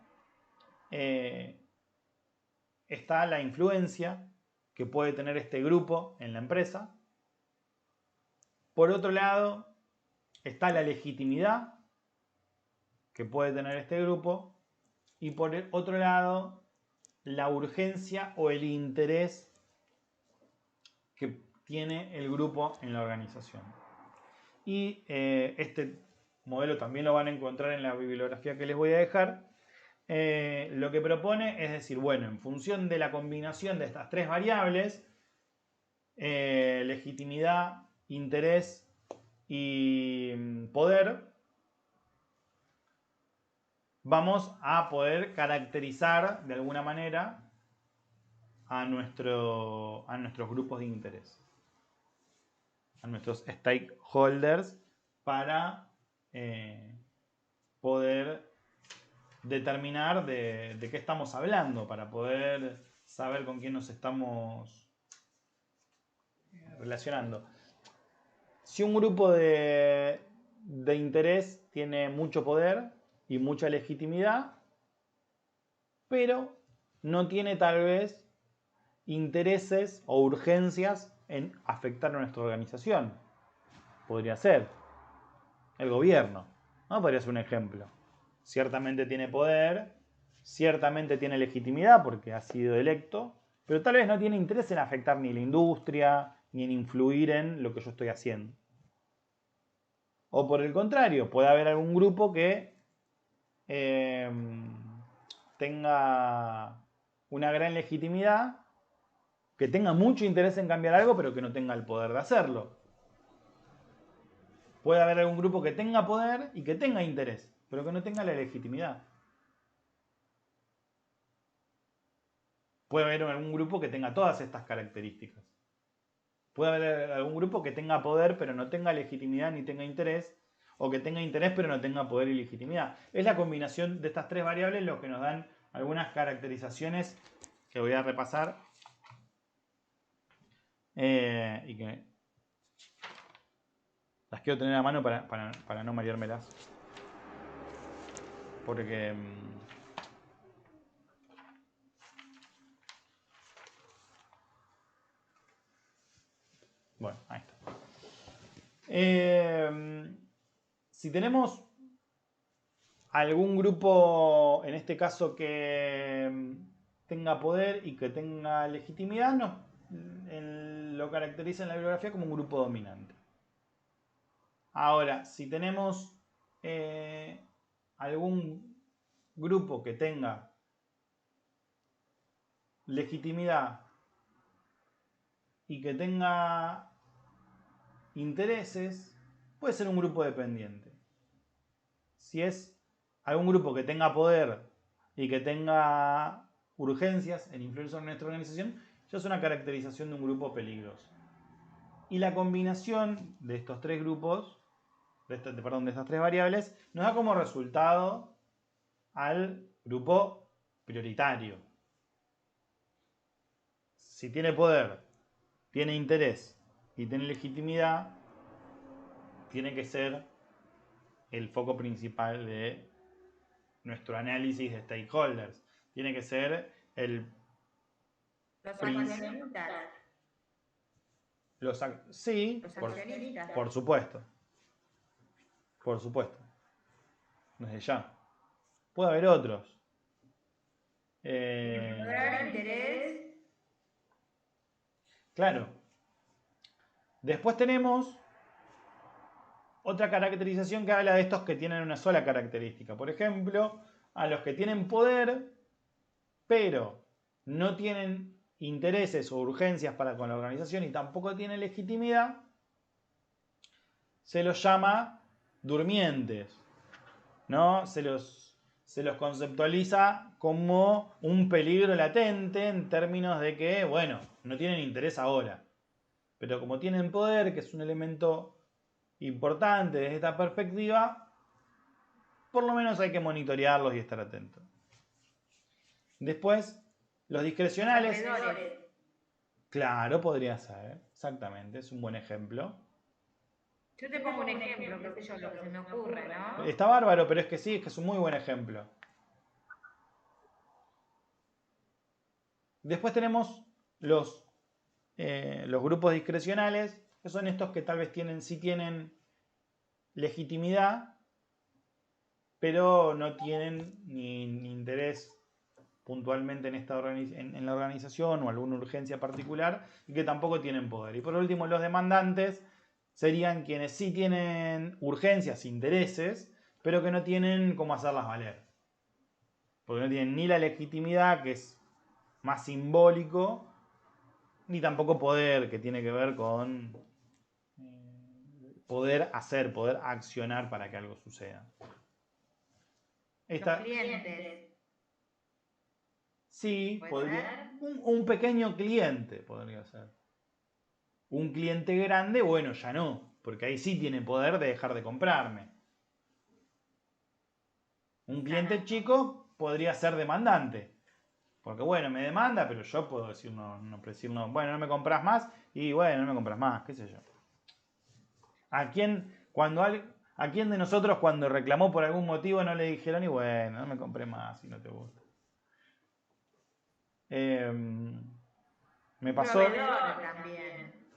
está la influencia que puede tener este grupo en la empresa. Por otro lado, está la legitimidad que puede tener este grupo. Y por el otro lado, la urgencia o el interés que tiene el grupo en la organización. Y este modelo también lo van a encontrar en la bibliografía que les voy a dejar. Lo que propone es decir, bueno, en función de la combinación de estas tres variables, legitimidad, interés y poder, vamos a poder caracterizar de alguna manera a nuestros grupos de interés, a nuestros stakeholders, para poder determinar de qué estamos hablando, para poder saber con quién nos estamos relacionando. Si un grupo de interés tiene mucho poder y mucha legitimidad, pero no tiene tal vez intereses o urgencias en afectar a nuestra organización. Podría ser el gobierno, ¿no? Podría ser un ejemplo. Ciertamente tiene poder, ciertamente tiene legitimidad porque ha sido electo, pero tal vez no tiene interés en afectar ni la industria, ni en influir en lo que yo estoy haciendo. O por el contrario, puede haber algún grupo que tenga una gran legitimidad, que tenga mucho interés en cambiar algo, pero que no tenga el poder de hacerlo. Puede haber algún grupo que tenga poder y que tenga interés, pero que no tenga la legitimidad. Puede haber algún grupo que tenga todas estas características. Puede haber algún grupo que tenga poder, pero no tenga legitimidad ni tenga interés, o que tenga interés, pero no tenga poder y legitimidad. Es la combinación de estas tres variables lo que nos dan algunas caracterizaciones que voy a repasar. Y que las quiero tener a mano para no mareármelas, porque bueno, ahí está. Si tenemos algún grupo, en este caso, que tenga poder y que tenga legitimidad, lo caracteriza en la bibliografía como un grupo dominante. Ahora, si tenemos algún grupo que tenga legitimidad y que tenga intereses, puede ser un grupo dependiente. Si es algún grupo que tenga poder y que tenga urgencias en influir sobre nuestra organización, ya es una caracterización de un grupo peligroso. Y la combinación de estos tres grupos, de estas tres variables, nos da como resultado al grupo prioritario. Si tiene poder, tiene interés y tiene legitimidad, tiene que ser el foco principal de nuestro análisis de stakeholders. Tiene que ser el Los accionistas. Sí, Los accionistas. por supuesto. Por supuesto. Desde ya. Puede haber otros. Lograr interés. Claro. Después tenemos otra caracterización que habla de estos que tienen una sola característica. Por ejemplo, a los que tienen poder, pero no tienen intereses o urgencias para con la organización y tampoco tienen legitimidad, se los llama durmientes, ¿no? Se los conceptualiza como un peligro latente en términos de que, bueno, no tienen interés ahora, pero como tienen poder, que es un elemento importante desde esta perspectiva, por lo menos hay que monitorearlos y estar atentos. Después, los discrecionales. Claro, podría ser, exactamente, es un buen ejemplo. Yo te pongo un ejemplo, qué sé yo, lo que se me ocurre, ¿no? Está bárbaro, pero es que sí, es que es un muy buen ejemplo. Después tenemos los grupos discrecionales, que son estos que tal vez sí tienen legitimidad, pero no tienen ni interés puntualmente en la organización o alguna urgencia particular, y que tampoco tienen poder. Y por último, los demandantes serían quienes sí tienen urgencias, intereses, pero que no tienen cómo hacerlas valer. Porque no tienen ni la legitimidad, que es más simbólico, ni tampoco poder, que tiene que ver con poder accionar para que algo suceda. Los clientes. Sí, ¿Puede podría. ser? Un pequeño cliente podría ser. Un cliente grande, bueno, ya no, porque ahí sí tiene poder de dejar de comprarme. Un cliente chico podría ser demandante. Porque bueno, me demanda, pero yo puedo decir no, bueno, no me compras más, y bueno, no me compras más, qué sé yo. ¿A quién de nosotros cuando reclamó por algún motivo no le dijeron, y bueno, no me compré más si no te gusta? Me pasó. Proveedor también.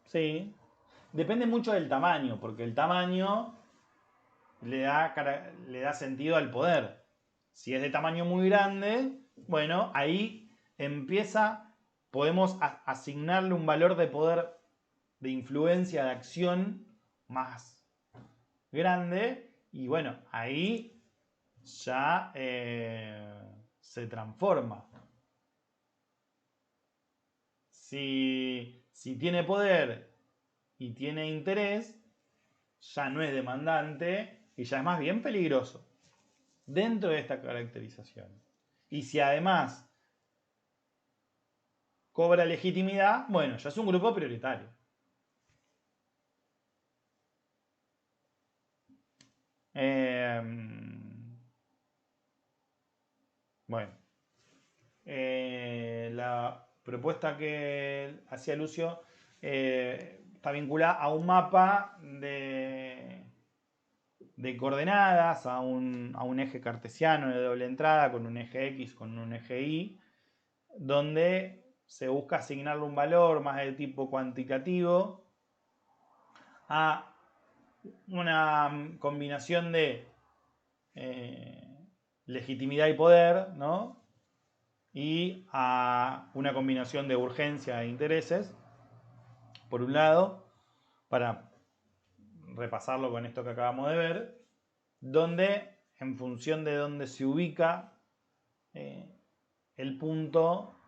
Sí. Depende mucho del tamaño, porque el tamaño le da sentido al poder. Si es de tamaño muy grande, bueno, ahí podemos asignarle un valor de poder, de influencia, de acción más grande, y bueno, ahí ya se transforma. Si tiene poder y tiene interés, ya no es demandante y ya es más bien peligroso dentro de esta caracterización. Y si además cobra legitimidad, bueno, ya es un grupo prioritario. Bueno, la propuesta que hacía Lucio está vinculada a un mapa de coordenadas, a un eje cartesiano de doble entrada con un eje X, con un eje Y, donde se busca asignarle un valor más de tipo cuantitativo a una combinación de legitimidad y poder, ¿no? Y a una combinación de urgencia e intereses, por un lado, para repasarlo con esto que acabamos de ver, donde en función de dónde se ubica el punto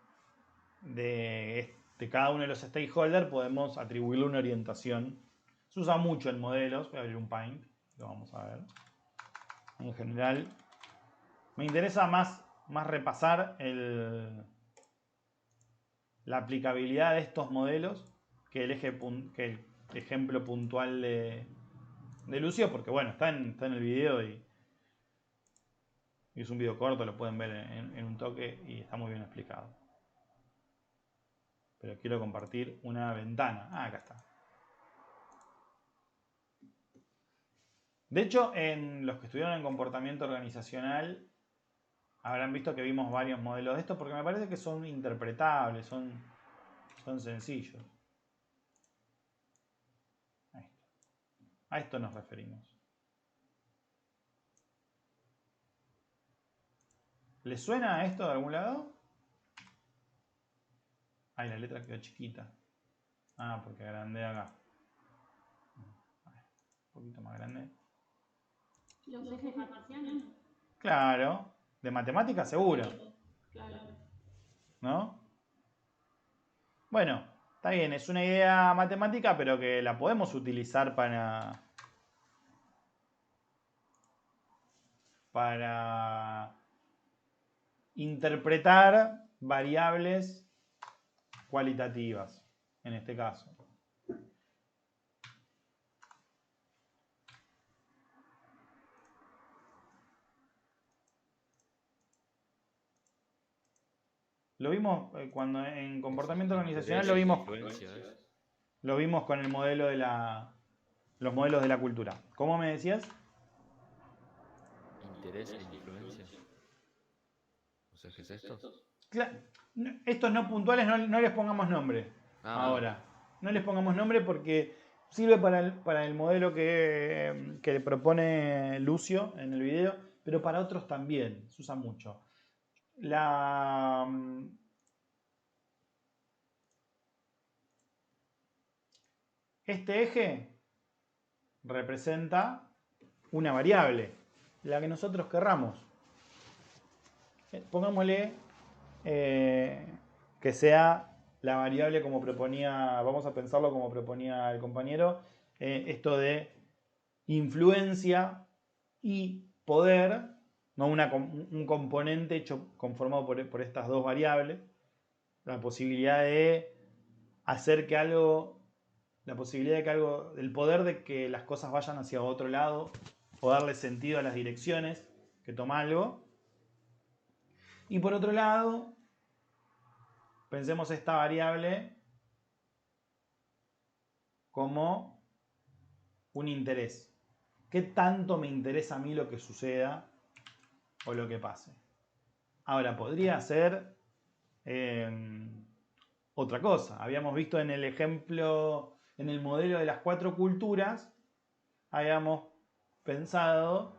de cada uno de los stakeholders, podemos atribuirle una orientación. Se usa mucho en modelos. Voy a abrir un Paint, lo vamos a ver. En general, me interesa más repasar la aplicabilidad de estos modelos que el ejemplo puntual de Lucio, porque bueno, está en el video y es un video corto, lo pueden ver en un toque y está muy bien explicado. Pero quiero compartir una ventana. Acá está. De hecho, en los que estuvieron en comportamiento organizacional habrán visto que vimos varios modelos de estos porque me parece que son interpretables, son sencillos. A esto nos referimos. ¿Les suena esto de algún lado? Ay, la letra quedó chiquita. Ah, porque agrandé acá. Un poquito más grande. Los ejes cartesianos. Claro. De matemáticas seguro. Claro. ¿No? Bueno, está bien, es una idea matemática, pero que la podemos utilizar para interpretar variables cualitativas, en este caso. Lo vimos cuando en comportamiento organizacional lo vimos con el modelo de los modelos de la cultura. ¿Cómo me decías? Interés e influencia. O los ejes estos. Estos no puntuales no les pongamos nombre ahora. No les pongamos nombre porque sirve para el modelo que le propone Lucio en el video, pero para otros también se usa mucho. Este eje representa una variable, la que nosotros querramos. Pongámosle que sea la variable como proponía, vamos a pensarlo como proponía el compañero, esto de influencia y poder, ¿no? Un componente hecho conformado por estas dos variables, la posibilidad de hacer que algo, el poder de que las cosas vayan hacia otro lado o darle sentido a las direcciones que toma algo. Y por otro lado, pensemos esta variable como un interés. ¿Qué tanto me interesa a mí lo que suceda o lo que pase? Ahora, podría ser otra cosa. Habíamos visto en el ejemplo, en el modelo de las 4 culturas, habíamos pensado,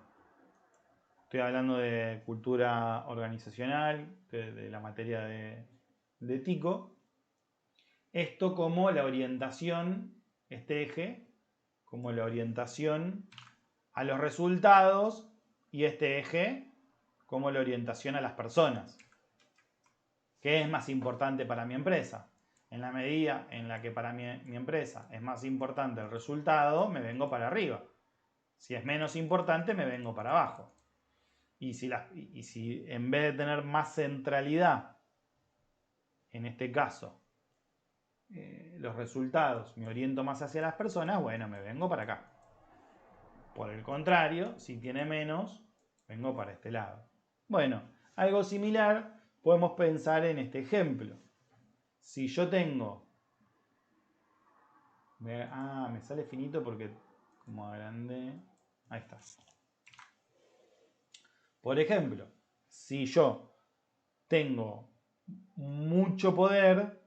estoy hablando de cultura organizacional, de la materia de TICO, esto como la orientación, este eje, como la orientación a los resultados y este eje como la orientación a las personas. ¿Qué es más importante para mi empresa? En la medida en la que para mi empresa es más importante el resultado, me vengo para arriba. Si es menos importante, me vengo para abajo. Y si en vez de tener más centralidad, en este caso, los resultados, me oriento más hacia las personas, bueno, me vengo para acá. Por el contrario, si tiene menos, vengo para este lado. Bueno, algo similar podemos pensar en este ejemplo. Si yo tengo... me sale finito porque como agrandé... Ahí está. Por ejemplo, si yo tengo mucho poder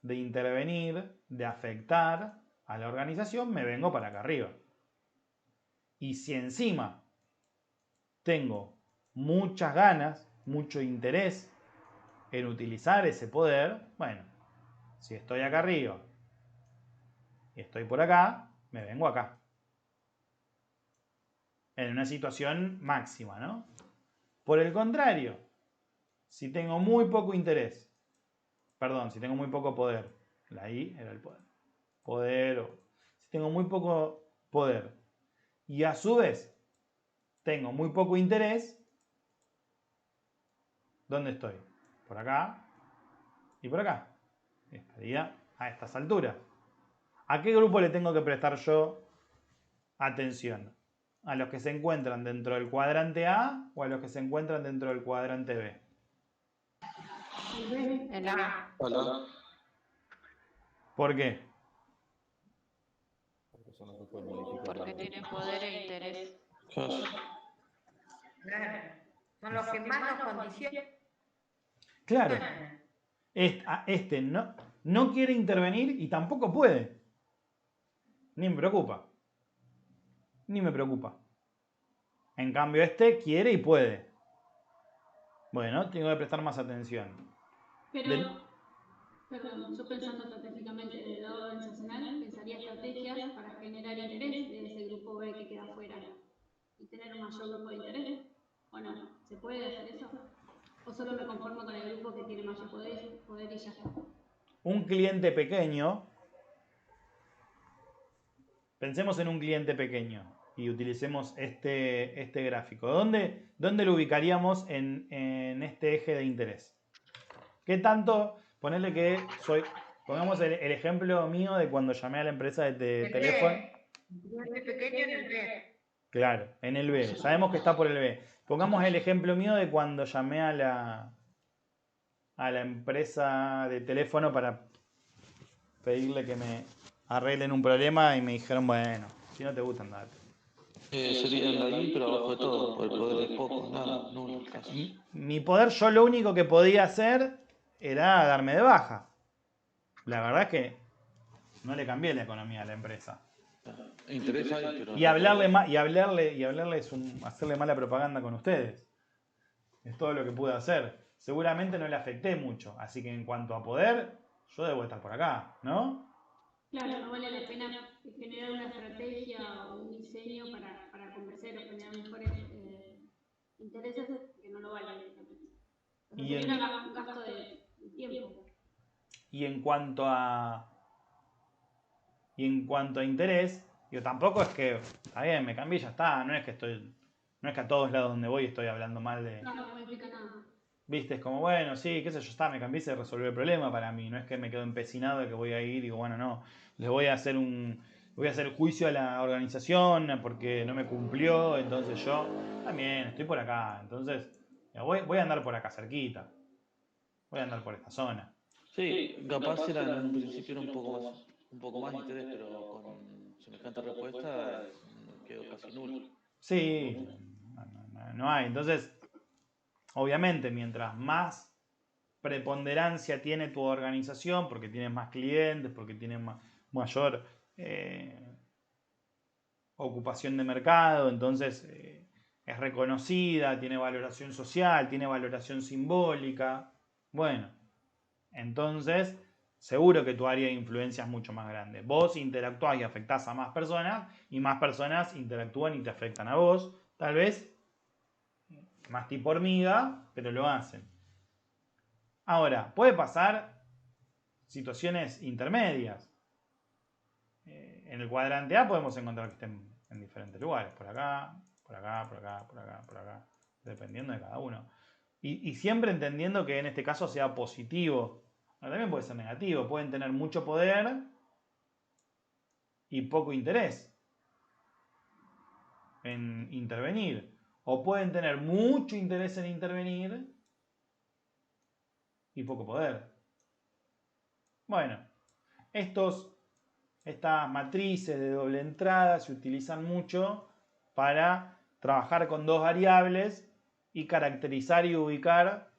de intervenir, de afectar a la organización, me vengo para acá arriba. Y si encima tengo muchas ganas, mucho interés en utilizar ese poder, bueno, si estoy acá arriba y estoy por acá, me vengo acá. En una situación máxima, ¿no? Por el contrario, si tengo muy poco interés, si tengo muy poco poder, la I era el poder. Si tengo muy poco poder y a su vez tengo muy poco interés, ¿dónde estoy? Por acá y por acá. Estaría a estas alturas. ¿A qué grupo le tengo que prestar yo atención? ¿A los que se encuentran dentro del cuadrante A o a los que se encuentran dentro del cuadrante B? El A. Hola. ¿Por qué? Porque son los que pueden modificar Porque la- tienen poder e interés. Claro. Claro. Son los que más nos condicionan. Claro. Este no quiere intervenir y tampoco puede. Ni me preocupa. Ni me preocupa. En cambio este quiere y puede. Bueno, tengo que prestar más atención. Perdón, yo pensando estratégicamente del lado organizacional, pensaría estrategias para generar interés de ese grupo B que queda afuera y tener un mayor grupo de interés. ¿O no? ¿Se puede hacer eso? ¿O solo me conformo con el grupo que tiene mayor poder y ya está? Un cliente pequeño. Pensemos en un cliente pequeño y utilicemos este gráfico. ¿Dónde lo ubicaríamos en este eje de interés? ¿Qué tanto? Ponerle que pongamos el ejemplo mío de cuando llamé a la empresa de teléfono. Cliente pequeño en el B. Claro, en el B. Sabemos que está por el B. Pongamos el ejemplo mío de cuando llamé a la empresa de teléfono para pedirle que me arreglen un problema y me dijeron, bueno, si no te gusta, andate. Sería en la I, pero abajo de todo, porque el poder es poco, nada, nulo, casi. Mi poder, yo lo único que podía hacer era darme de baja. La verdad es que no le cambié la economía a la empresa. Interés hay, pero Y hablarle, es hacerle mala propaganda con ustedes. Es todo lo que pude hacer. Seguramente no le afecté mucho. Así que en cuanto a poder, yo debo estar por acá, ¿no? Claro, no vale la pena generar una estrategia o un diseño para convencer o generar mejores intereses que no lo valen. O sea, Y sería en, un gasto de tiempo. y en cuanto a. Y en cuanto a interés, yo tampoco es que. Está bien, me cambié y ya está. No es que estoy. No es que a todos lados donde voy estoy hablando mal de. No, no modifica nada. Viste, es como, bueno, sí, qué sé yo, está, me cambié y se resolvió el problema para mí. No es que me quedo empecinado de que voy a ir y digo, bueno, no, les voy a hacer juicio a la organización porque no me cumplió, entonces yo también estoy por acá. Entonces, voy a andar por acá cerquita. Voy a andar por esta zona. sí, capaz era en un principio era un poco más interés, pero con semejante respuesta quedó casi nulo. Sí, no hay. Entonces, obviamente, mientras más preponderancia tiene tu organización, porque tienes más clientes, porque tienes mayor ocupación de mercado, entonces es reconocida, tiene valoración social, tiene valoración simbólica. Bueno, entonces seguro que tu área de influencia es mucho más grande. Vos interactuás y afectás a más personas y más personas interactúan y te afectan a vos. Tal vez más tipo hormiga, pero lo hacen. Ahora, puede pasar situaciones intermedias. En el cuadrante A podemos encontrar que estén en diferentes lugares, por acá, por acá, por acá, por acá, por acá, dependiendo de cada uno. Y siempre entendiendo que en este caso sea positivo. Ahora, también puede ser negativo, pueden tener mucho poder y poco interés en intervenir. O pueden tener mucho interés en intervenir y poco poder. Bueno, estas matrices de doble entrada se utilizan mucho para trabajar con dos variables y caracterizar y ubicar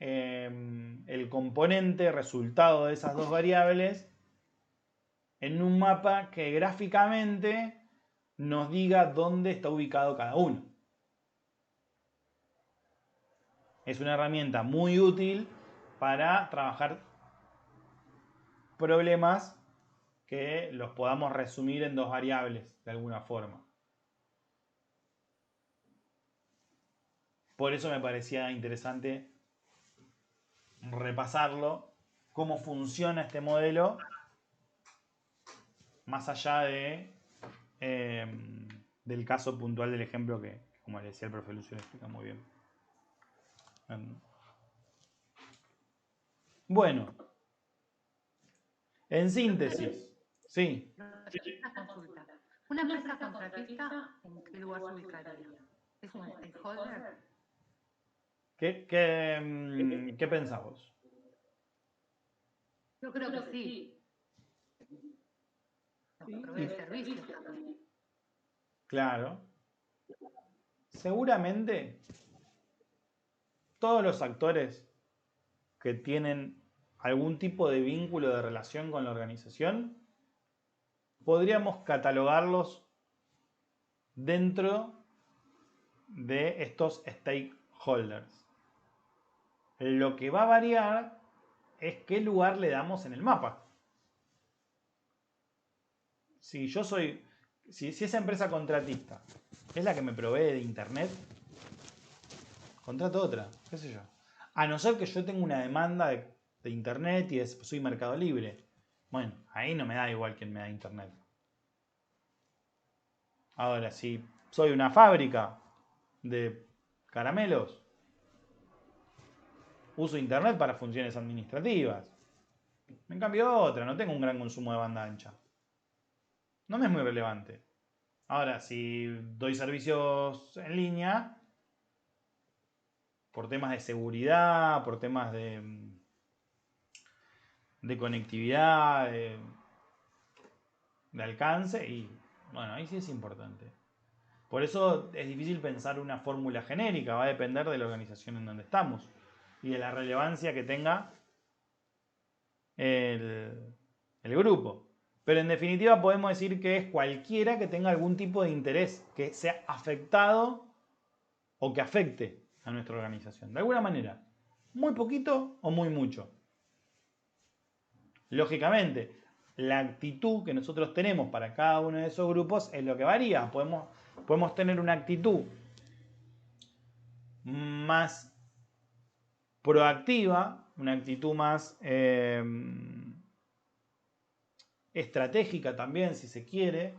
el componente resultado de esas dos variables en un mapa que gráficamente nos diga dónde está ubicado cada uno. Es una herramienta muy útil para trabajar problemas que los podamos resumir en dos variables de alguna forma. Por eso me parecía interesante repasarlo, cómo funciona este modelo, más allá del caso puntual del ejemplo que, como le decía el profe Lucio, le explica muy bien. Bueno, en síntesis, sí. Una consulta. ¿Una empresa contratista en qué lugar se ubicaría? ¿Es un stakeholder? ¿Qué pensás vos? Yo creo que sí. Nos provee servicios también. Claro. Seguramente todos los actores que tienen algún tipo de vínculo de relación con la organización, podríamos catalogarlos dentro de estos stakeholders. Lo que va a variar es qué lugar le damos en el mapa. Si esa empresa contratista es la que me provee de internet, contrato otra, qué sé yo. A no ser que yo tenga una demanda de internet y soy Mercado Libre. Bueno, ahí no me da igual quién me da internet. Ahora, si soy una fábrica de caramelos, uso internet para funciones administrativas. En cambio otra, no tengo un gran consumo de banda ancha. No me es muy relevante. Ahora, si doy servicios en línea, por temas de seguridad, por temas de conectividad, de alcance, y bueno, ahí sí es importante. Por eso es difícil pensar una fórmula genérica, va a depender de la organización en donde estamos y de la relevancia que tenga el grupo. Pero en definitiva podemos decir que es cualquiera que tenga algún tipo de interés, que sea afectado o que afecte a nuestra organización. De alguna manera, muy poquito o muy mucho. Lógicamente, la actitud que nosotros tenemos para cada uno de esos grupos es lo que varía. Podemos tener una actitud más proactiva, una actitud más estratégica también, si se quiere,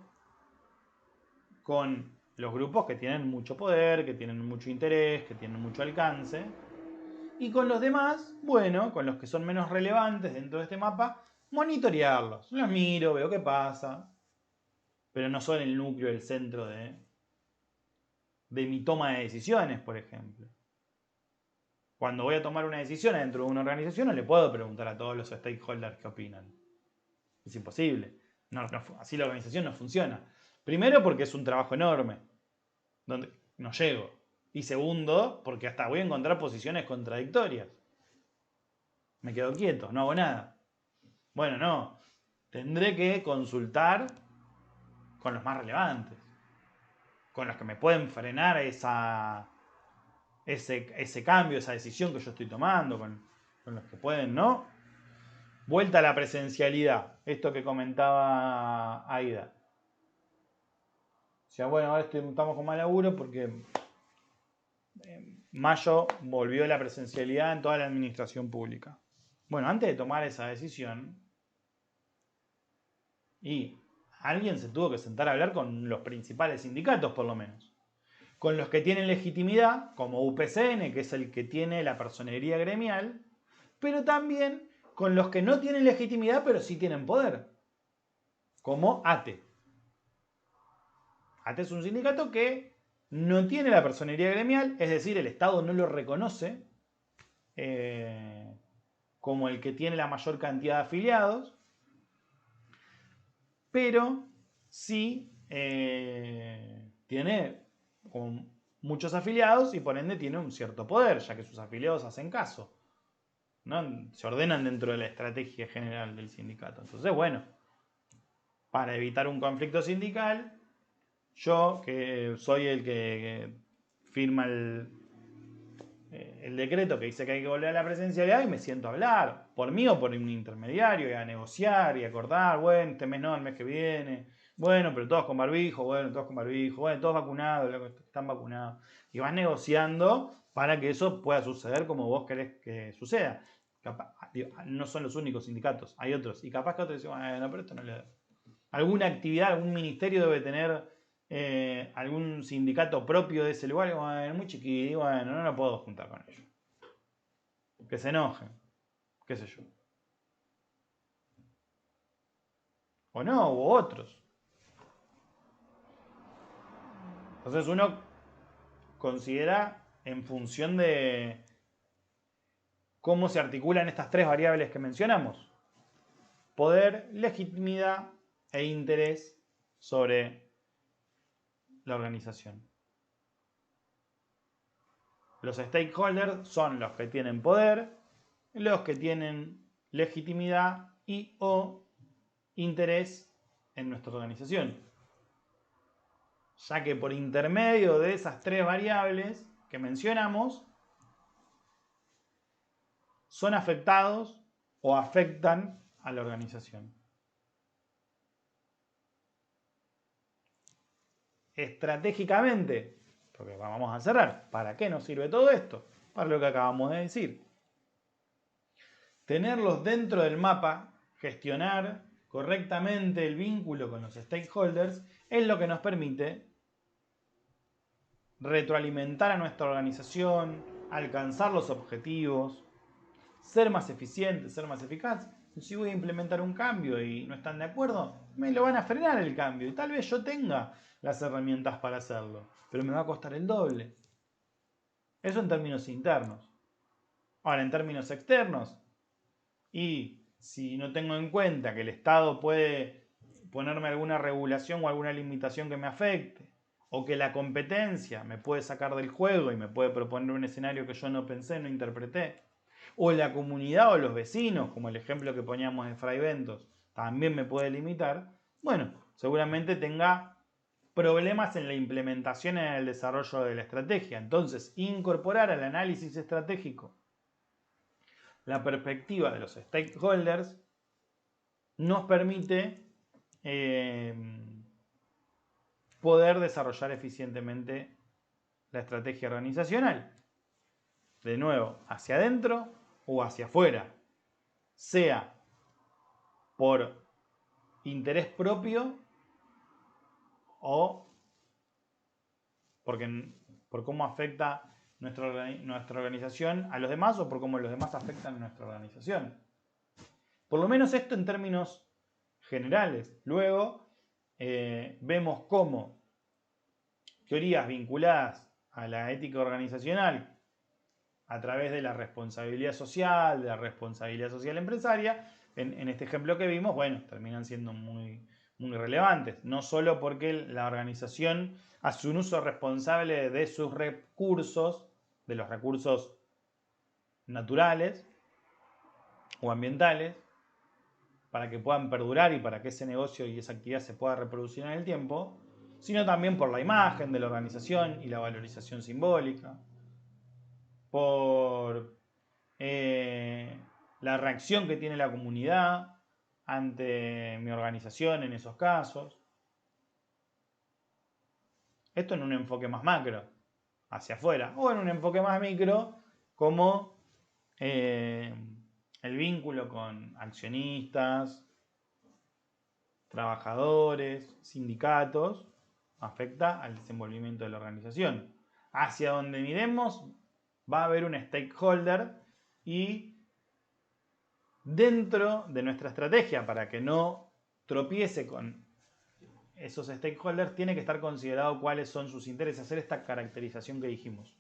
con los grupos que tienen mucho poder, que tienen mucho interés, que tienen mucho alcance. Y con los demás, bueno, con los que son menos relevantes dentro de este mapa, monitorearlos. Los miro, veo qué pasa, pero no son el núcleo, el centro de mi toma de decisiones, por ejemplo. Cuando voy a tomar una decisión dentro de una organización, no le puedo preguntar a todos los stakeholders qué opinan. Es imposible. Así la organización no funciona. Primero, porque es un trabajo enorme, donde no llego. Y segundo, porque hasta voy a encontrar posiciones contradictorias. Me quedo quieto, no hago nada. Bueno, no. Tendré que consultar con los más relevantes, con los que me pueden frenar ese cambio, esa decisión que yo estoy tomando, con los que pueden, ¿no? Vuelta a la presencialidad, esto que comentaba Aida. O sea, bueno, ahora estamos con mal laburo porque en mayo volvió la presencialidad en toda la administración pública. Bueno, antes de tomar esa decisión, y alguien se tuvo que sentar a hablar con los principales sindicatos, por lo menos. Con los que tienen legitimidad, como UPCN, que es el que tiene la personería gremial, pero también con los que no tienen legitimidad, pero sí tienen poder, como ATE. ATE es un sindicato que no tiene la personería gremial, es decir, el Estado no lo reconoce como el que tiene la mayor cantidad de afiliados, pero sí tiene muchos afiliados y por ende tiene un cierto poder, ya que sus afiliados hacen caso, ¿no? Se ordenan dentro de la estrategia general del sindicato. Entonces, bueno, para evitar un conflicto sindical, yo, que soy el que firma el decreto que dice que hay que volver a la presencialidad, y me siento a hablar, por mí o por un intermediario, y a negociar y a acordar, bueno, este mes no, el mes que viene, bueno, pero todos con barbijo, bueno, todos con barbijo, bueno, todos vacunados, los que están vacunados. Y vas negociando para que eso pueda suceder como vos querés que suceda. No son los únicos sindicatos, hay otros. Y capaz que otros dicen, bueno, pero esto no le da. Alguna actividad, algún ministerio debe tener algún sindicato propio de ese lugar, y bueno, muy chiquito, y bueno, no lo puedo juntar con ellos. Que se enojen, qué sé yo. O no, u otros. Entonces uno considera en función de cómo se articulan estas tres variables que mencionamos: poder, legitimidad e interés sobre la organización. Los stakeholders son los que tienen poder, los que tienen legitimidad y o interés en nuestra organización. Ya que por intermedio de esas tres variables que mencionamos, son afectados o afectan a la organización. Estratégicamente, porque vamos a cerrar, ¿para qué nos sirve todo esto? Para lo que acabamos de decir. Tenerlos dentro del mapa, gestionar correctamente el vínculo con los stakeholders, es lo que nos permite retroalimentar a nuestra organización, alcanzar los objetivos, ser más eficientes, ser más eficaz. Si voy a implementar un cambio y no están de acuerdo, me lo van a frenar el cambio. Y tal vez yo tenga las herramientas para hacerlo, pero me va a costar el doble. Eso en términos internos. Ahora, en términos externos, y si no tengo en cuenta que el Estado puede ponerme alguna regulación o alguna limitación que me afecte, o que la competencia me puede sacar del juego y me puede proponer un escenario que yo no pensé, no interpreté, o la comunidad o los vecinos, como el ejemplo que poníamos de Fray Bentos, también me puede limitar, bueno, seguramente tenga problemas en la implementación en el desarrollo de la estrategia. Entonces, incorporar al análisis estratégico la perspectiva de los stakeholders nos permite poder desarrollar eficientemente la estrategia organizacional. De nuevo, hacia adentro o hacia afuera, sea por interés propio o por cómo afecta nuestra organización a los demás o por cómo los demás afectan a nuestra organización. Por lo menos esto en términos generales. Luego vemos cómo teorías vinculadas a la ética organizacional a través de la responsabilidad social empresaria, en este ejemplo que vimos, bueno, terminan siendo muy relevantes. No solo porque la organización hace un uso responsable de sus recursos, de los recursos naturales o ambientales, para que puedan perdurar y para que ese negocio y esa actividad se pueda reproducir en el tiempo, sino también por la imagen de la organización y la valorización simbólica, por la reacción que tiene la comunidad ante mi organización en esos casos. Esto en un enfoque más macro, hacia afuera, o en un enfoque más micro, como el vínculo con accionistas, trabajadores, sindicatos, afecta al desenvolvimiento de la organización. Hacia donde miremos va a haber un stakeholder y dentro de nuestra estrategia, para que no tropiece con esos stakeholders, tiene que estar considerado cuáles son sus intereses, hacer esta caracterización que dijimos.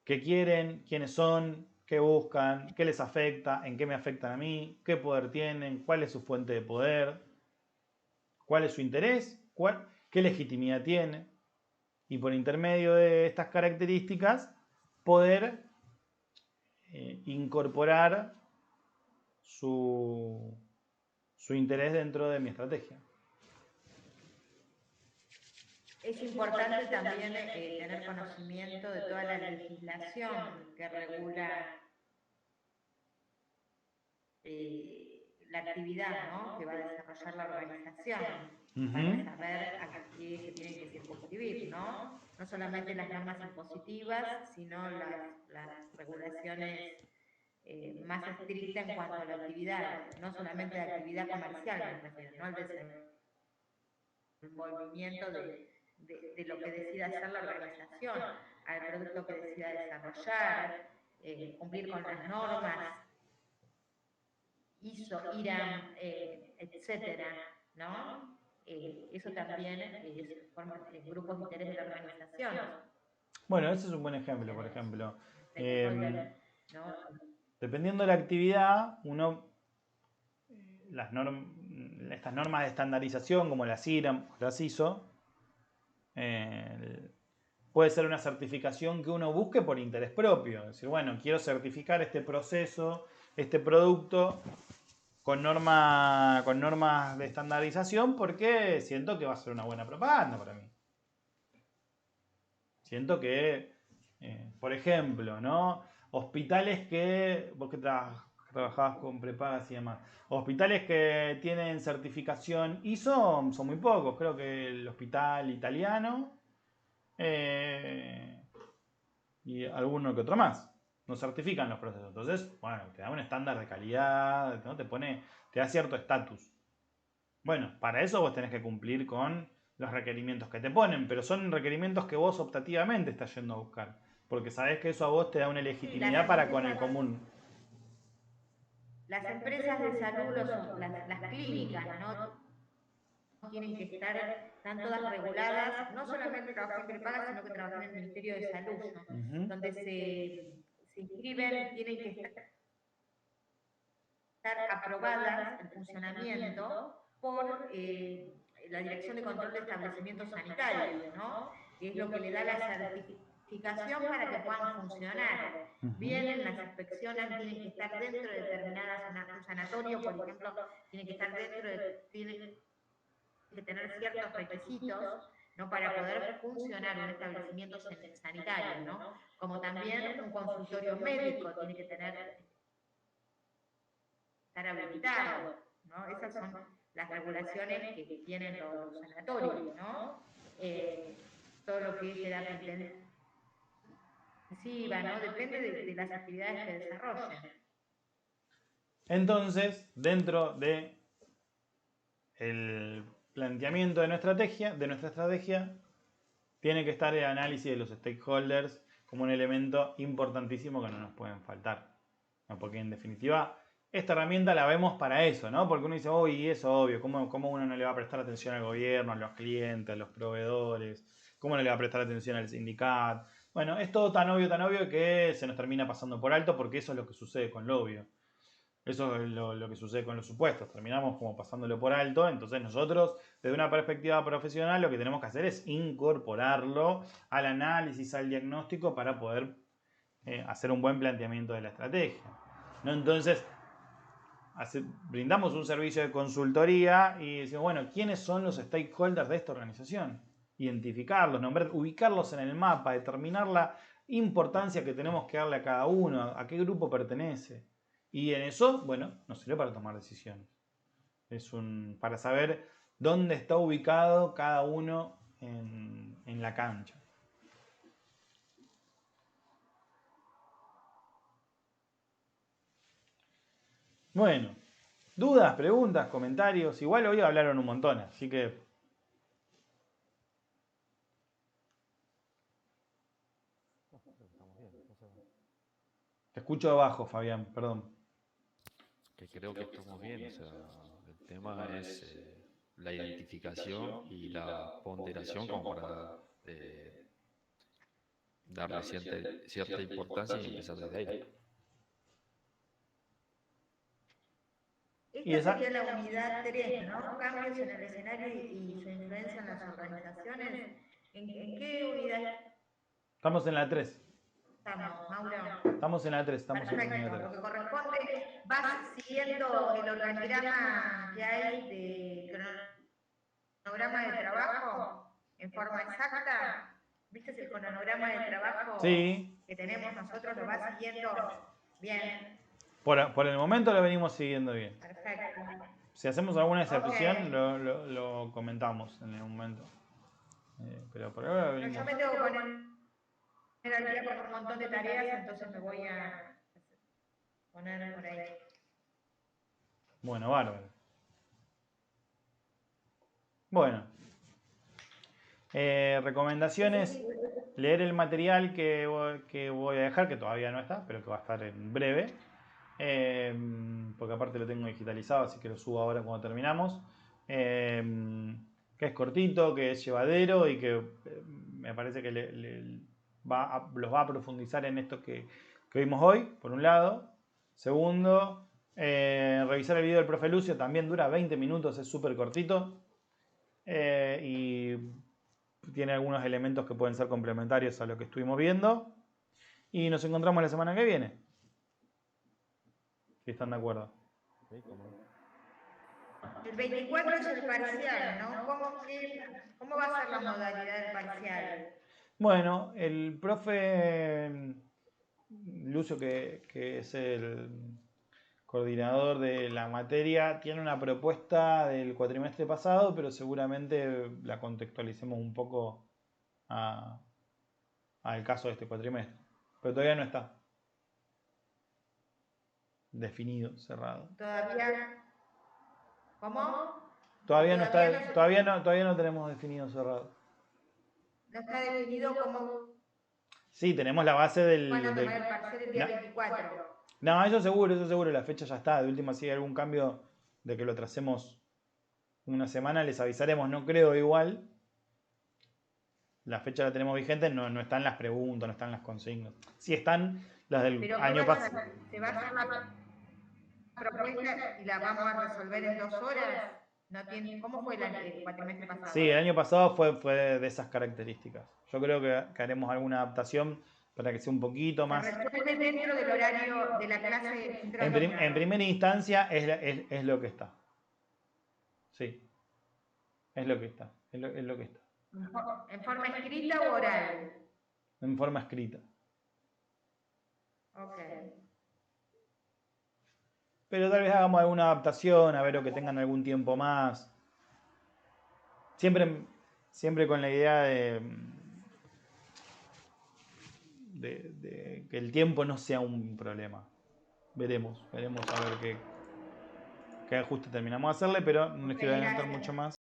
¿Qué quieren? ¿Quiénes son? ¿Qué buscan? ¿Qué les afecta? ¿En qué me afectan a mí? ¿Qué poder tienen? ¿Cuál es su fuente de poder? ¿Cuál es su interés? ¿Qué legitimidad tiene? Y por intermedio de estas características, poder incorporar su interés dentro de mi estrategia. Es importante también tener conocimiento de toda la legislación que regula la actividad, ¿no?, que va a desarrollar la organización, para saber a qué se tienen que circunscribir, ¿no? No solamente las normas impositivas, sino las regulaciones más estrictas en cuanto a la actividad, no solamente la actividad comercial, me refiero, ¿no?, al desenvolvimiento de lo que decida hacer la organización, al producto que decida desarrollar, cumplir con las normas ISO, IRAM, etcétera, ¿no? Eso también forma grupos de interés de la organización. Bueno, ese es un buen ejemplo, por ejemplo. ¿No? Dependiendo de la actividad, estas normas de estandarización, como las IRAM o las ISO, puede ser una certificación que uno busque por interés propio. Es decir, bueno, quiero certificar este proceso, este producto, con normas de estandarización porque siento que va a ser una buena propaganda para mí. Siento que, por ejemplo, ¿no?, hospitales que, vos que trabajabas con prepagas y demás, hospitales que tienen certificación ISO son muy pocos. Creo que el hospital italiano y alguno que otro más no certifican los procesos. Entonces, bueno, te da un estándar de calidad, ¿no?, te da cierto estatus. Bueno, para eso vos tenés que cumplir con los requerimientos que te ponen, pero son requerimientos que vos optativamente estás yendo a buscar, porque sabés que eso a vos te da una legitimidad para con el común. Las empresas de salud, las clínicas, ¿no?, tienen que están todas reguladas, no solamente trabajé en prepaga, sino que trabajé en el Ministerio de Salud, ¿no?, donde se inscriben, tienen que estar aprobadas el funcionamiento por la Dirección de Control de Establecimientos Sanitarios, ¿no? Que es lo que le da la certificación para que puedan funcionar. Bien, las inspecciones tienen que estar dentro de determinadas, un sanatorio, por ejemplo, tiene que estar tiene que tener ciertos requisitos, ¿no? Para poder funcionar un establecimiento sanitario, ¿no? Como también un consultorio médico tiene que estar habilitado, ¿no? Esas son las regulaciones que tienen los sanatorios, ¿no? Todo lo que es terapia intensiva, ¿no? Depende de las actividades que desarrollen. Entonces, dentro de el planteamiento de nuestra estrategia, tiene que estar el análisis de los stakeholders como un elemento importantísimo que no nos pueden faltar, ¿no? Porque en definitiva esta herramienta la vemos para eso, ¿no? Porque uno dice, y es obvio, ¿cómo uno no le va a prestar atención al gobierno, a los clientes, a los proveedores? ¿Cómo no le va a prestar atención al sindicato? Bueno, es todo tan obvio que se nos termina pasando por alto, porque eso es lo que sucede con lo obvio. Eso es lo que sucede con los supuestos. Terminamos como pasándolo por alto. Entonces nosotros, desde una perspectiva profesional, lo que tenemos que hacer es incorporarlo al análisis, al diagnóstico, para poder hacer un buen planteamiento de la estrategia, ¿no? Entonces, brindamos un servicio de consultoría y decimos, bueno, ¿quiénes son los stakeholders de esta organización? Identificarlos, nombrar, ubicarlos en el mapa, determinar la importancia que tenemos que darle a cada uno, a qué grupo pertenece. Y en eso, bueno, nos sirve para tomar decisiones. Para saber dónde está ubicado cada uno en la cancha. Bueno, dudas, preguntas, comentarios. Igual hoy hablaron un montón, así que... Te escucho abajo, Fabián, perdón. Que creo que estamos bien, o sea, el tema es la identificación y la ponderación como para darle cierta importancia y empezar desde ahí. Esta sería la unidad 3, ¿no? Cambios en el escenario y su influencia en las organizaciones. ¿En qué unidad Estamos en la 3. estamos, Mauro? Estamos en la 3, estamos en la unidad 3. Lo que corresponde, vas siguiendo el organigrama que hay de cronograma de trabajo en forma exacta. ¿Viste el cronograma de trabajo que tenemos nosotros? ¿Lo vas siguiendo bien? Por el momento lo venimos siguiendo bien. Perfecto. Si hacemos alguna excepción, lo comentamos en el momento. Pero por ahora venimos... Yo me tengo que poner al día con un montón de tareas, entonces me voy a poner por ahí. Bueno, bárbaro. Bueno. Recomendaciones. Leer el material que voy a dejar, que todavía no está, pero que va a estar en breve. Porque aparte lo tengo digitalizado, así que lo subo ahora cuando terminamos. Que es cortito, que es llevadero y que me parece que los va a profundizar en esto que vimos hoy, por un lado. Segundo, revisar el video del profe Lucio, también dura 20 minutos, es súper cortito. Y tiene algunos elementos que pueden ser complementarios a lo que estuvimos viendo. Y nos encontramos la semana que viene. Si están de acuerdo. El 24 es el parcial, ¿no? ¿Cómo va a ser la modalidad del parcial? Bueno, el profe Lucio, que es el coordinador de la materia, tiene una propuesta del cuatrimestre pasado, pero seguramente la contextualicemos un poco al caso de este cuatrimestre. Pero todavía no está definido, cerrado. ¿Todavía? ¿Cómo? Todavía no tenemos definido cerrado. ¿No está definido cómo? Sí, tenemos la base del... Van a tomar el parcial el día 24. No, eso seguro, la fecha ya está. De última, si hay algún cambio de que lo tracemos una semana, les avisaremos. No creo igual. La fecha la tenemos vigente, no están las preguntas, no están las consignas. Sí están las del año pasado. ¿Se va a hacer la propuesta y la vamos a resolver en 2 horas? No tiene, ¿cómo fue el cuatrimestre pasado? Sí, el año pasado fue de esas características. Yo creo que haremos alguna adaptación para que sea un poquito Se más... resuelve dentro del horario de la clase En primera instancia es lo que está. Sí, es lo que está. Es lo que está. ¿En forma escrita o oral? En forma escrita. Ok. Pero tal vez hagamos alguna adaptación, a ver, o que tengan algún tiempo más. Siempre con la idea de que el tiempo no sea un problema. Veremos a ver qué ajuste terminamos de hacerle, pero no les quiero adelantar mucho más.